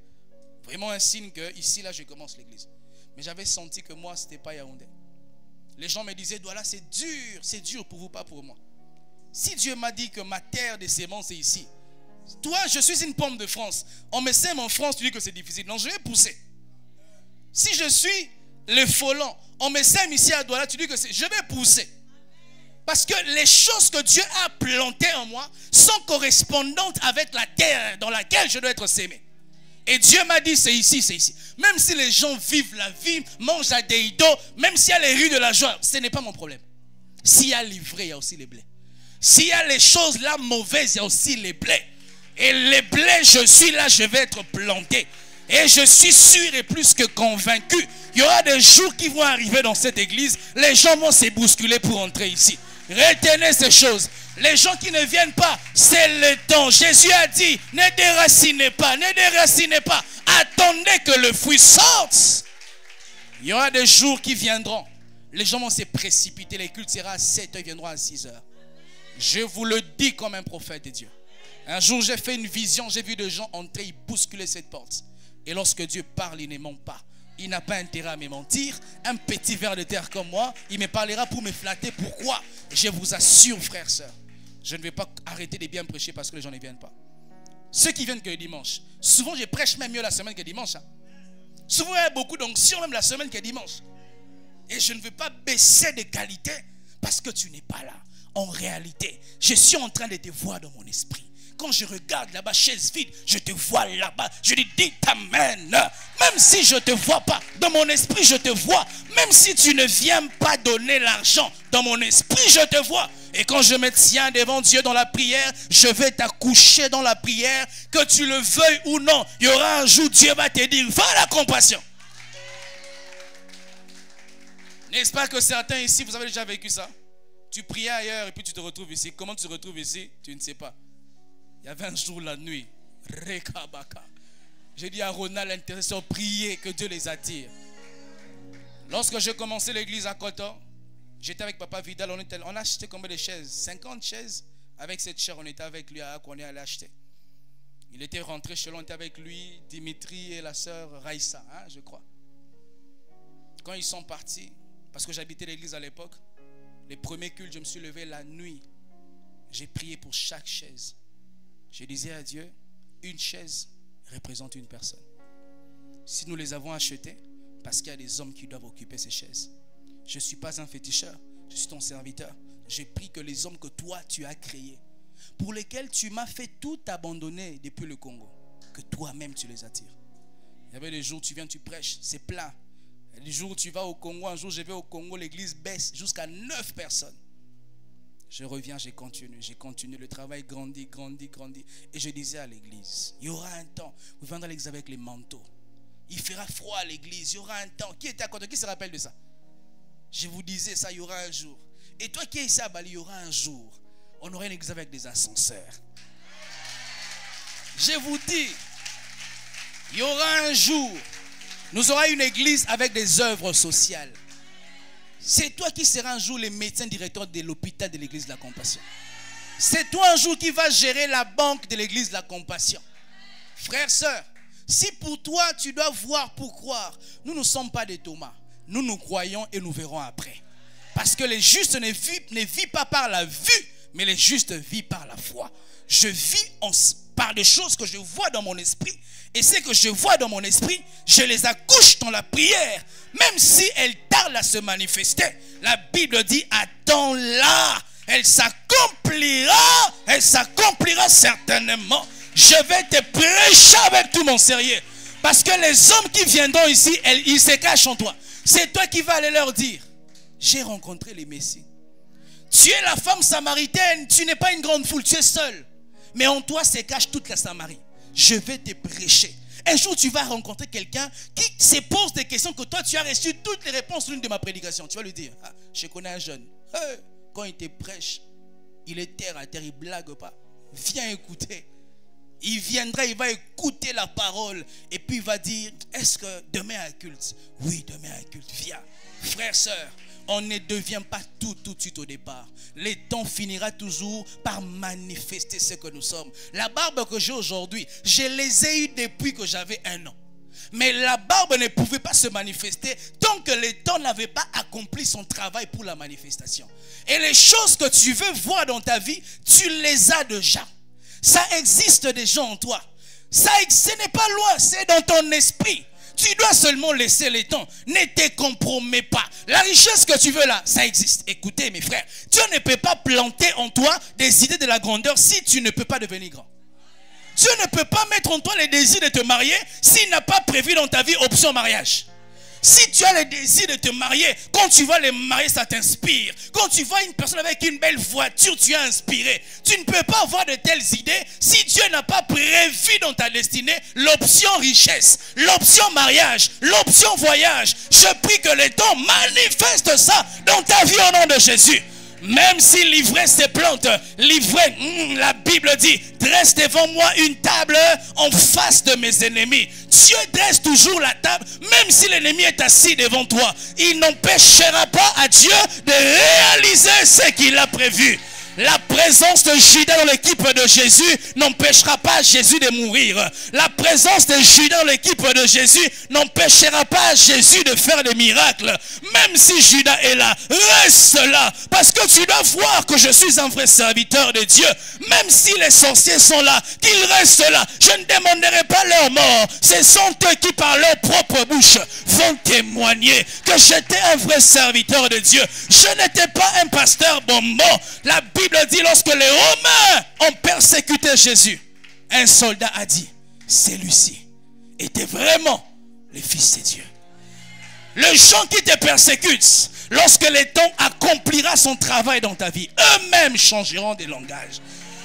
[SPEAKER 1] Vraiment un signe que ici, là, je commence l'église. Mais j'avais senti que moi, ce n'était pas Yaoundé. Les gens me disaient: voilà, c'est dur pour vous, pas pour moi. Si Dieu m'a dit que ma terre de sémence est ici, toi, je suis une pomme de France. On me sème en France, tu dis que c'est difficile. Non, je vais pousser. Si je suis le Folland, on me sème ici à Douala, tu dis que c'est... Je vais pousser. Parce que les choses que Dieu a plantées en moi sont correspondantes avec la terre dans laquelle je dois être sémé. Et Dieu m'a dit: c'est ici, c'est ici. Même si les gens vivent la vie, mangent à des idoles, même s'il y a les rues de la joie, ce n'est pas mon problème. S'il y a l'ivraie, il y a aussi les blés. S'il y a les choses là mauvaises, il y a aussi les blés. Et les blés, je suis là, je vais être planté. Et je suis sûr et plus que convaincu, il y aura des jours qui vont arriver dans cette église, les gens vont se bousculer pour entrer ici. Retenez ces choses. Les gens qui ne viennent pas, c'est le temps. Jésus a dit: ne déracinez pas, ne déracinez pas. Attendez que le fruit sorte. Il y aura des jours qui viendront. Les gens vont se précipiter. Les cultes seront à 7h, ils viendront à 6h. Je vous le dis comme un prophète de Dieu. Un jour, j'ai fait une vision. J'ai vu des gens entrer, ils bousculer cette porte. Et lorsque Dieu parle, il ne ment pas. Il n'a pas intérêt à me mentir. Un petit ver de terre comme moi, il me parlera pour me flatter. Pourquoi? Je vous assure, frères, sœurs, je ne vais pas arrêter de bien prêcher parce que les gens ne viennent pas. Ceux qui viennent que le dimanche. Souvent, je prêche même mieux la semaine que dimanche. Hein. Souvent, il y a beaucoup d'onction même la semaine que dimanche. Et je ne veux pas baisser de qualité parce que tu n'es pas là. En réalité, je suis en train de te voir dans mon esprit. Quand je regarde là-bas, chaise vide, je te vois là-bas. Je lui dis amen. Même si je ne te vois pas, dans mon esprit, je te vois. Même si tu ne viens pas donner l'argent, dans mon esprit, je te vois. Et quand je me tiens devant Dieu dans la prière, je vais t'accoucher dans la prière. Que tu le veuilles ou non, il y aura un jour, Dieu va te dire: va à la compassion. N'est-ce pas que certains ici, vous avez déjà vécu ça? Tu priais ailleurs et puis tu te retrouves ici. Comment tu te retrouves ici? Tu ne sais pas. Il y avait un jour la nuit. Rekabaka. J'ai dit à Ronald, l'intercesseur, priez que Dieu les attire. Lorsque j'ai commencé l'église à Koto, j'étais avec Papa Vidal. On a acheté combien de chaises? 50 chaises. Avec cette chaire, on était avec lui à qu'on est allé acheter. Il était rentré chez lui, on était avec lui, Dimitri et la sœur Raïssa, hein, je crois. Quand ils sont partis, parce que j'habitais l'église à l'époque, les premiers cultes, je me suis levé la nuit. J'ai prié pour chaque chaise. Je disais à Dieu: une chaise représente une personne. Si nous les avons achetées, parce qu'il y a des hommes qui doivent occuper ces chaises. Je ne suis pas un féticheur, je suis ton serviteur. J'ai pris que les hommes que toi tu as créés, pour lesquels tu m'as fait tout abandonner depuis le Congo, que toi-même tu les attires. Il y avait des jours où tu viens, tu prêches, c'est plein. Les jours où tu vas au Congo, un jour je vais au Congo, l'église baisse jusqu'à 9 personnes. Je reviens, j'ai continué, le travail grandit. Et je disais à l'église, il y aura un temps, vous viendrez à l'église avec les manteaux. Il fera froid à l'église, il y aura un temps. Qui était à côté? Qui se rappelle de ça? Je vous disais ça, il y aura un jour. Et toi qui es ici à Bali, il y aura un jour. On aura une église avec des ascenseurs. Je vous dis, il y aura un jour, nous aurons une église avec des œuvres sociales. C'est toi qui seras un jour le médecin directeur de l'hôpital de l'église de la compassion. C'est toi un jour qui vas gérer la banque de l'église de la compassion. Frères, sœurs, si pour toi tu dois voir pour croire, nous ne sommes pas des Thomas. Nous nous croyons et nous verrons après. Parce que les justes ne vivent pas par la vue, mais les justes vivent par la foi. Je vis par des choses que je vois dans mon esprit. Et ce que je vois dans mon esprit, je les accouche dans la prière. Même si elles tardent à se manifester, la Bible dit, attends-la. Elle s'accomplira certainement. Je vais te prêcher avec tout mon sérieux. Parce que les hommes qui viendront ici, ils se cachent en toi. C'est toi qui vas aller leur dire, j'ai rencontré les Messies. Tu es la femme samaritaine, tu n'es pas une grande foule, tu es seule. Mais en toi se cache toute la Samarie. Je vais te prêcher. Un jour, tu vas rencontrer quelqu'un qui se pose des questions que toi, tu as reçu toutes les réponses l'une de ma prédication. Tu vas lui dire, ah, je connais un jeune. Quand il te prêche, il est terre à terre, il ne blague pas. Viens écouter. Il viendra, il va écouter la parole. Et puis il va dire, est-ce que demain a un culte? Oui, demain a un culte. Viens. Frères, sœurs, on ne devient pas tout de suite au départ. Le temps finira toujours par manifester ce que nous sommes. La barbe que j'ai aujourd'hui, je les ai eues depuis que j'avais 1 an. Mais la barbe ne pouvait pas se manifester tant que le temps n'avait pas accompli son travail pour la manifestation. Et les choses que tu veux voir dans ta vie, tu les as déjà. Ça existe déjà en toi. Ce n'est pas loin, c'est dans ton esprit. Tu dois seulement laisser le temps. Ne te compromets pas. La richesse que tu veux là, ça existe. Écoutez mes frères, Dieu ne peut pas planter en toi des idées de la grandeur si tu ne peux pas devenir grand. Dieu ne peut pas mettre en toi le désir de te marier s'il n'a pas prévu dans ta vie option mariage. Si tu as le désir de te marier, quand tu vois les mariés, ça t'inspire. Quand tu vois une personne avec une belle voiture, tu es inspiré. Tu ne peux pas avoir de telles idées si Dieu n'a pas prévu dans ta destinée l'option richesse, l'option mariage, l'option voyage. Je prie que le temps manifeste ça dans ta vie au nom de Jésus. Même si l'ivresse se plante, l'ivresse, la Bible dit, dresse devant moi une table en face de mes ennemis. Dieu dresse toujours la table, même si l'ennemi est assis devant toi. Il n'empêchera pas à Dieu de réaliser ce qu'il a prévu. La présence de Judas dans l'équipe de Jésus n'empêchera pas Jésus de mourir. La présence de Judas dans l'équipe de Jésus n'empêchera pas Jésus de faire des miracles. Même si Judas est là, reste là. Parce que tu dois voir que je suis un vrai serviteur de Dieu. Même si les sorciers sont là, qu'ils restent là. Je ne demanderai pas leur mort. Ce sont eux qui par leur propre bouche vont témoigner que j'étais un vrai serviteur de Dieu. Je n'étais pas un pasteur bonbon. La Bible dit, lorsque les Romains ont persécuté Jésus, un soldat a dit, celui-ci était vraiment le Fils de Dieu. Les gens qui te persécutent, lorsque le temps accomplira son travail dans ta vie, eux-mêmes changeront de langage.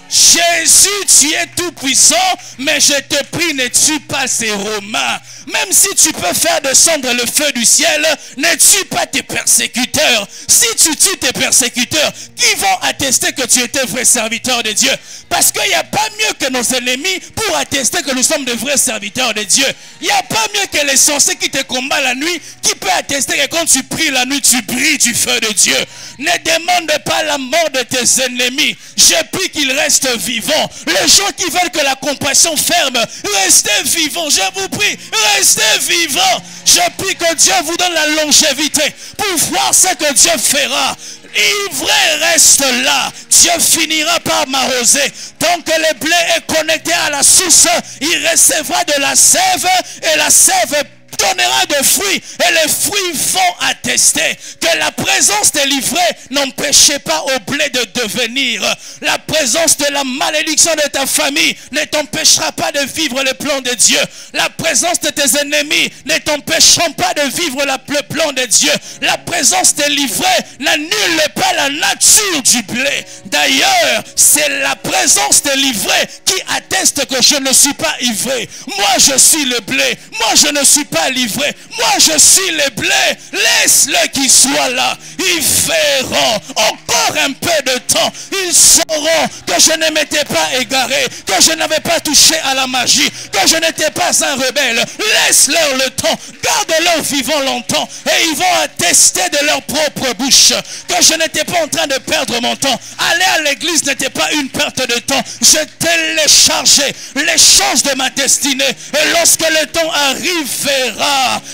[SPEAKER 1] Jésus, tu es tout puissant, mais je te prie, ne tue pas ces Romains. Même si tu peux faire descendre le feu du ciel, ne tue pas tes persécuteurs. Si tu tues tes persécuteurs, qui vont attester que tu étais vrai serviteur de Dieu? Parce qu'il n'y a pas mieux que nos ennemis pour attester que nous sommes de vrais serviteurs de Dieu. Il n'y a pas mieux que les sorciers qui te combattent la nuit, qui peut attester que quand tu pries la nuit, tu brilles du feu de Dieu. Ne demande pas la mort de tes ennemis. Je prie qu'ils restent vivants. Les gens qui veulent que la compassion ferme, restez vivants. Je vous prie, restez vivants. Je prie que Dieu vous donne la longévité pour voir ce que Dieu fera. Ivraie reste là. Dieu finira par m'arroser. Tant que le blé est connecté à la source, il recevra de la sève et la sève donnera de fruits et les fruits vont attester que la présence de l'ivraie n'empêchait pas au blé de devenir. La présence de la malédiction de ta famille ne t'empêchera pas de vivre le plan de Dieu. La présence de tes ennemis ne t'empêcheront pas de vivre le plan de Dieu. La présence de l'ivraie n'annule pas la nature du blé. D'ailleurs, c'est la présence de l'ivraie qui atteste que je ne suis pas ivré. Moi, je suis le blé. Moi, je ne suis pas livré. Moi, je suis le blé. Laisse-le qu'il soit là. Ils verront encore un peu de temps. Ils sauront que je ne m'étais pas égaré, que je n'avais pas touché à la magie, que je n'étais pas un rebelle. Laisse-leur le temps. Garde-leur vivant longtemps. Et ils vont attester de leur propre bouche que je n'étais pas en train de perdre mon temps. Aller à l'église n'était pas une perte de temps. Je téléchargeais les choses de ma destinée. Et lorsque le temps arrivera,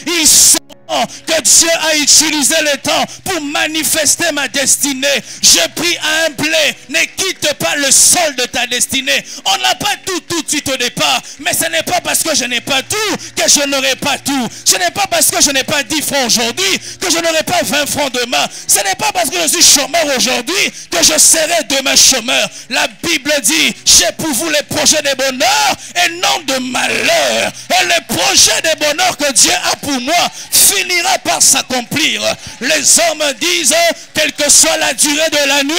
[SPEAKER 1] ils seront temps que Dieu a utilisé le temps pour manifester ma destinée. Je prie à un blé, ne quitte pas le sol de ta destinée. On n'a pas tout de suite au départ, mais ce n'est pas parce que je n'ai pas tout que je n'aurai pas tout. Ce n'est pas parce que je n'ai pas 10 francs aujourd'hui que je n'aurai pas 20 francs demain. Ce n'est pas parce que je suis chômeur aujourd'hui que je serai demain chômeur. La Bible dit, j'ai pour vous les projets de bonheur et non de malheur. Et le projet de bonheur que Dieu a pour moi finira par s'accomplir. Les hommes disent, quelle que soit la durée de la nuit,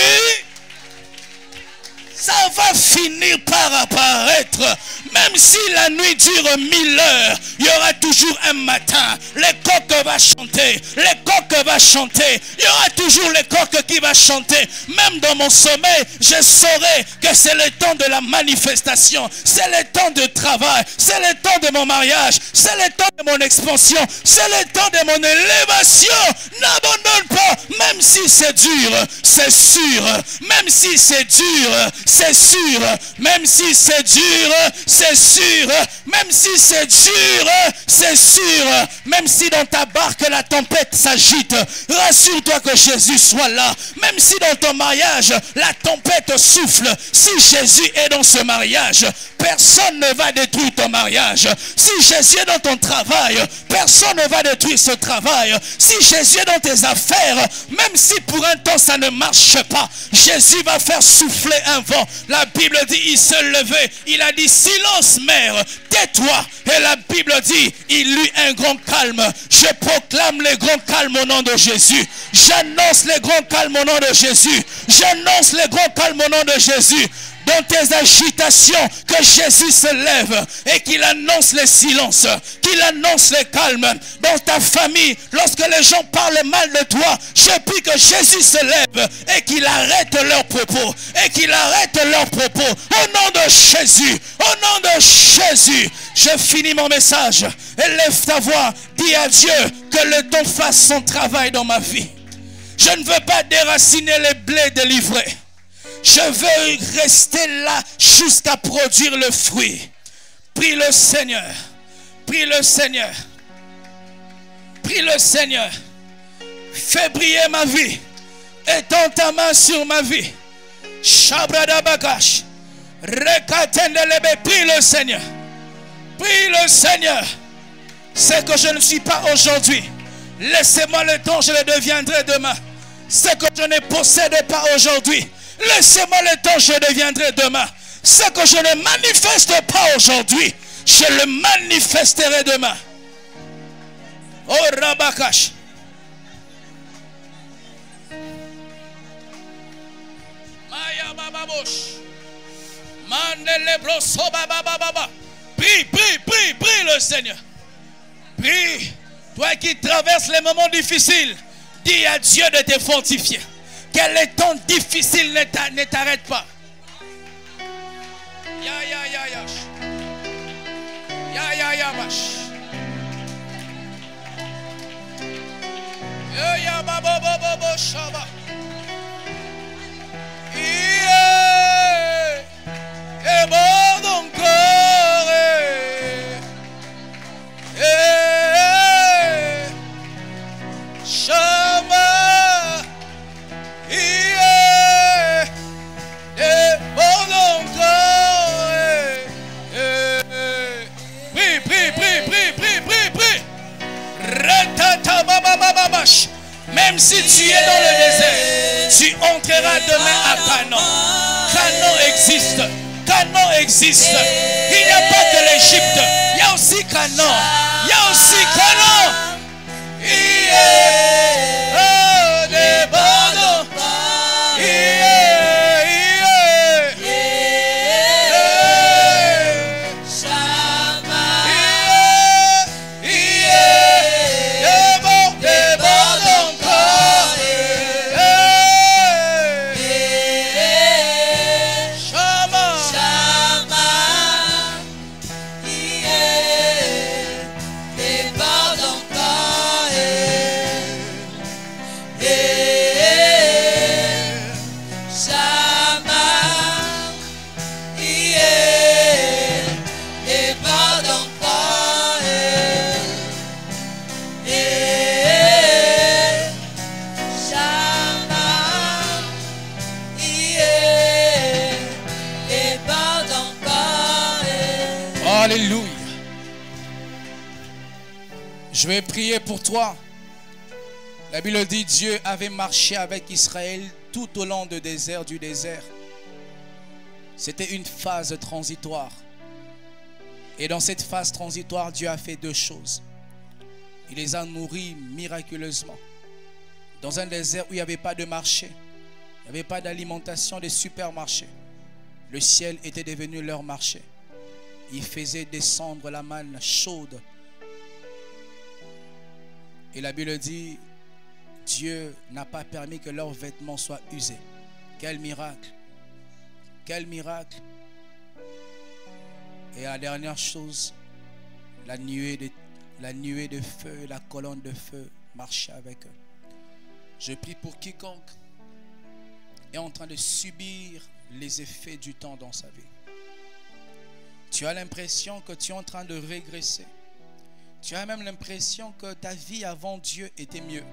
[SPEAKER 1] ça va finir par apparaître. Même si la nuit dure 1000 heures, il y aura toujours un matin. Le coq va chanter. Le coq va chanter. Il y aura toujours le coq qui va chanter. Même dans mon sommeil, je saurai que c'est le temps de la manifestation. C'est le temps de travail. C'est le temps de mon mariage. C'est le temps de mon expansion. C'est le temps de mon élévation. N'abandonne pas. Même si c'est dur, c'est sûr. Même si c'est dur, c'est sûr. Même si c'est dur, c'est sûr. Même si c'est dur, c'est sûr. Même si dans ta barque la tempête s'agite, rassure-toi que Jésus soit là. Même si dans ton mariage la tempête souffle, si Jésus est dans ce mariage, personne ne va détruire ton mariage. Si Jésus est dans ton travail, personne ne va détruire ce travail. Si Jésus est dans tes affaires, même si pour un temps ça ne marche pas, Jésus va faire souffler un vent. La Bible dit, il se levait, il a dit, silence mer, tais-toi. Et la Bible dit, il eut un grand calme. Je proclame le grand calme au nom de Jésus. J'annonce le grand calme au nom de Jésus. J'annonce le grand calme au nom de Jésus. Dans tes agitations, que Jésus se lève et qu'il annonce le silence, qu'il annonce le calme. Dans ta famille, lorsque les gens parlent mal de toi, je prie que Jésus se lève et qu'il arrête leurs propos. Et qu'il arrête leurs propos. Au nom de Jésus, au nom de Jésus, je finis mon message. Élève ta voix, dis à Dieu que le temps fasse son travail dans ma vie. Je ne veux pas déraciner les blés délivrés. Je veux rester là jusqu'à produire le fruit. Prie le Seigneur. Prie le Seigneur. Prie le Seigneur. Fais briller ma vie. Étends ta main sur ma vie. Shabradabakash. Rekatendelebe. Prie le Seigneur. Prie le Seigneur. C'est que je ne suis pas aujourd'hui. Laissez-moi le temps, je le deviendrai demain. C'est que je ne possède pas aujourd'hui. Laissez-moi le temps, je deviendrai demain. Ce que je ne manifeste pas aujourd'hui, je le manifesterai demain. Oh Rabakash. Maya Bababosh. Mandele Broso Babababa. Prie, prie, prie, prie le Seigneur. Prie. Toi qui traverses les moments difficiles, dis à Dieu de te fortifier. Que les temps difficiles ne t'arrêtent pas. Ya ya ya ya. Ya ya ya bash. Ya ya ba ba ba ba ba shaba. Yeah. Et bon encore. Eh. Shama. Même si tu es dans le désert, tu entreras demain à Canaan. Canaan existe. Canaan existe. Il n'y a pas que l'Égypte. Il y a aussi Canaan. Il y a aussi Canaan. Oh, des bons. Alléluia. Je vais prier pour toi. La Bible dit Dieu avait marché avec Israël tout au long du désert. C'était une phase transitoire. Et dans cette phase transitoire, Dieu a fait deux choses. Il les a nourris miraculeusement. Dans un désert où il n'y avait pas de marché, il n'y avait pas d'alimentation, de supermarchés. Le ciel était devenu leur marché. Il faisait descendre la manne chaude. Et la Bible dit, Dieu n'a pas permis que leurs vêtements soient usés. Quel miracle! Quel miracle! Et la dernière chose, la nuée de feu, la colonne de feu marchait avec eux. Je prie pour quiconque est en train de subir les effets du temps dans sa vie. Tu as l'impression que tu es en train de régresser. Tu as même l'impression que ta vie avant Dieu était mieux.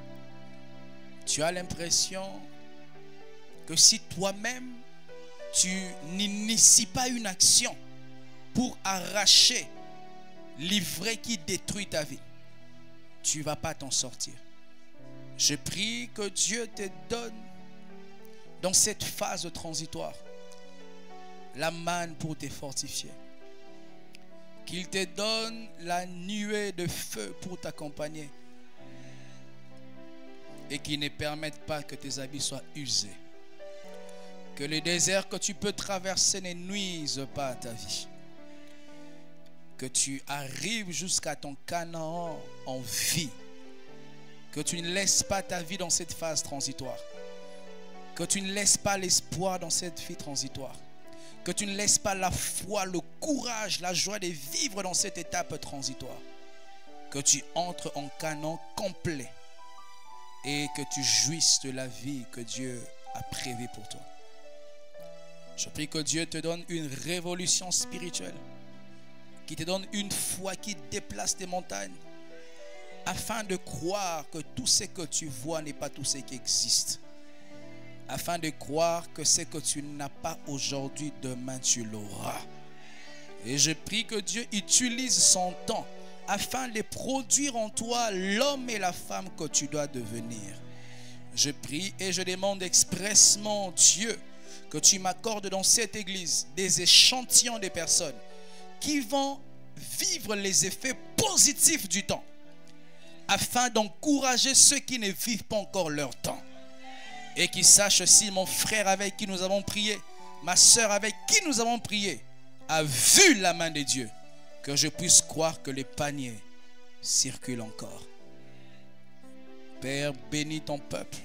[SPEAKER 1] Tu as l'impression que si toi-même tu n'inities pas une action pour arracher l'ivraie qui détruit ta vie, tu ne vas pas t'en sortir. Je prie que Dieu te donne dans cette phase transitoire la manne pour te fortifier. Qu'il te donne la nuée de feu pour t'accompagner. Et qu'il ne permette pas que tes habits soient usés. Que le désert que tu peux traverser ne nuise pas à ta vie. Que tu arrives jusqu'à ton Canaan en vie. Que tu ne laisses pas ta vie dans cette phase transitoire. Que tu ne laisses pas l'espoir dans cette vie transitoire. Que tu ne laisses pas la foi, le courage, la joie de vivre dans cette étape transitoire. Que tu entres en Canaan complet. Et que tu jouisses de la vie que Dieu a prévue pour toi. Je prie que Dieu te donne une révolution spirituelle. Qui te donne une foi qui déplace des montagnes. Afin de croire que tout ce que tu vois n'est pas tout ce qui existe. Afin de croire que ce que tu n'as pas aujourd'hui, demain tu l'auras. Et je prie que Dieu utilise son temps afin de produire en toi l'homme et la femme que tu dois devenir. Je prie et je demande expressement, Dieu, que tu m'accordes dans cette église des échantillons de personnes qui vont vivre les effets positifs du temps, afin d'encourager ceux qui ne vivent pas encore leur temps. Et qui sachent si mon frère avec qui nous avons prié, ma soeur avec qui nous avons prié, a vu la main de Dieu, que je puisse croire que les paniers circulent encore. Père, bénis ton peuple.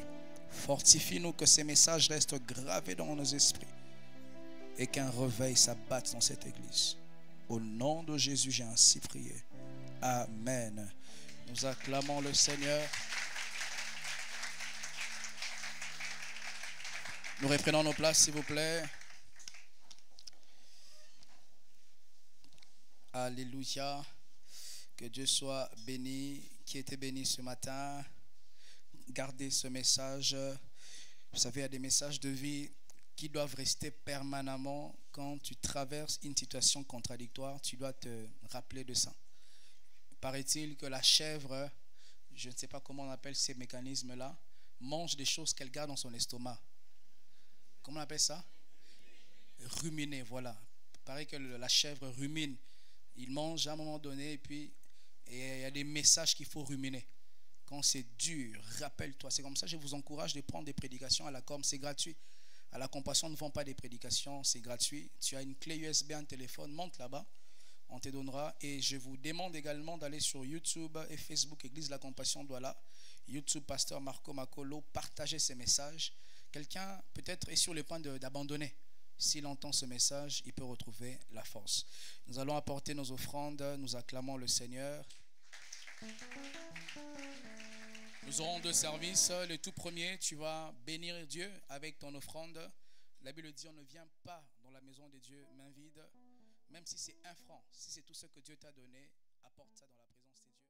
[SPEAKER 1] Fortifie-nous, que ces messages restent gravés dans nos esprits et qu'un réveil s'abatte dans cette église. Au nom de Jésus, j'ai ainsi prié. Amen. Nous acclamons le Seigneur. Nous reprenons nos places, s'il vous plaît. Alléluia. Que Dieu soit béni. Qui était béni ce matin. Gardez ce message. Vous savez, il y a des messages de vie qui doivent rester permanemment. Quand tu traverses une situation contradictoire, tu dois te rappeler de ça. Paraît-il que la chèvre, je ne sais pas comment on appelle ces mécanismes-là, mange des choses qu'elle garde dans son estomac. Comment on appelle ça? Ruminer, voilà. Il paraît que la chèvre rumine. Il mange à un moment donné et puis il y a des messages qu'il faut ruminer. Quand c'est dur, rappelle-toi. C'est comme ça que je vous encourage de prendre des prédications à la com. C'est gratuit. À la Compassion, ne vend pas des prédications, c'est gratuit. Tu as une clé USB, un téléphone, monte là-bas. On te donnera. Et je vous demande également d'aller sur YouTube et Facebook, Église La Compassion Douala. YouTube, Pasteur Marco Makolo, partagez ces messages. Quelqu'un peut-être est sur le point d'abandonner. S'il entend ce message, il peut retrouver la force. Nous allons apporter nos offrandes. Nous acclamons le Seigneur. Nous aurons deux services. Le tout premier, tu vas bénir Dieu avec ton offrande. La Bible dit, on ne vient pas dans la maison de Dieu main vide. Même si c'est 1 franc, si c'est tout ce que Dieu t'a donné, apporte ça dans la présence de Dieu.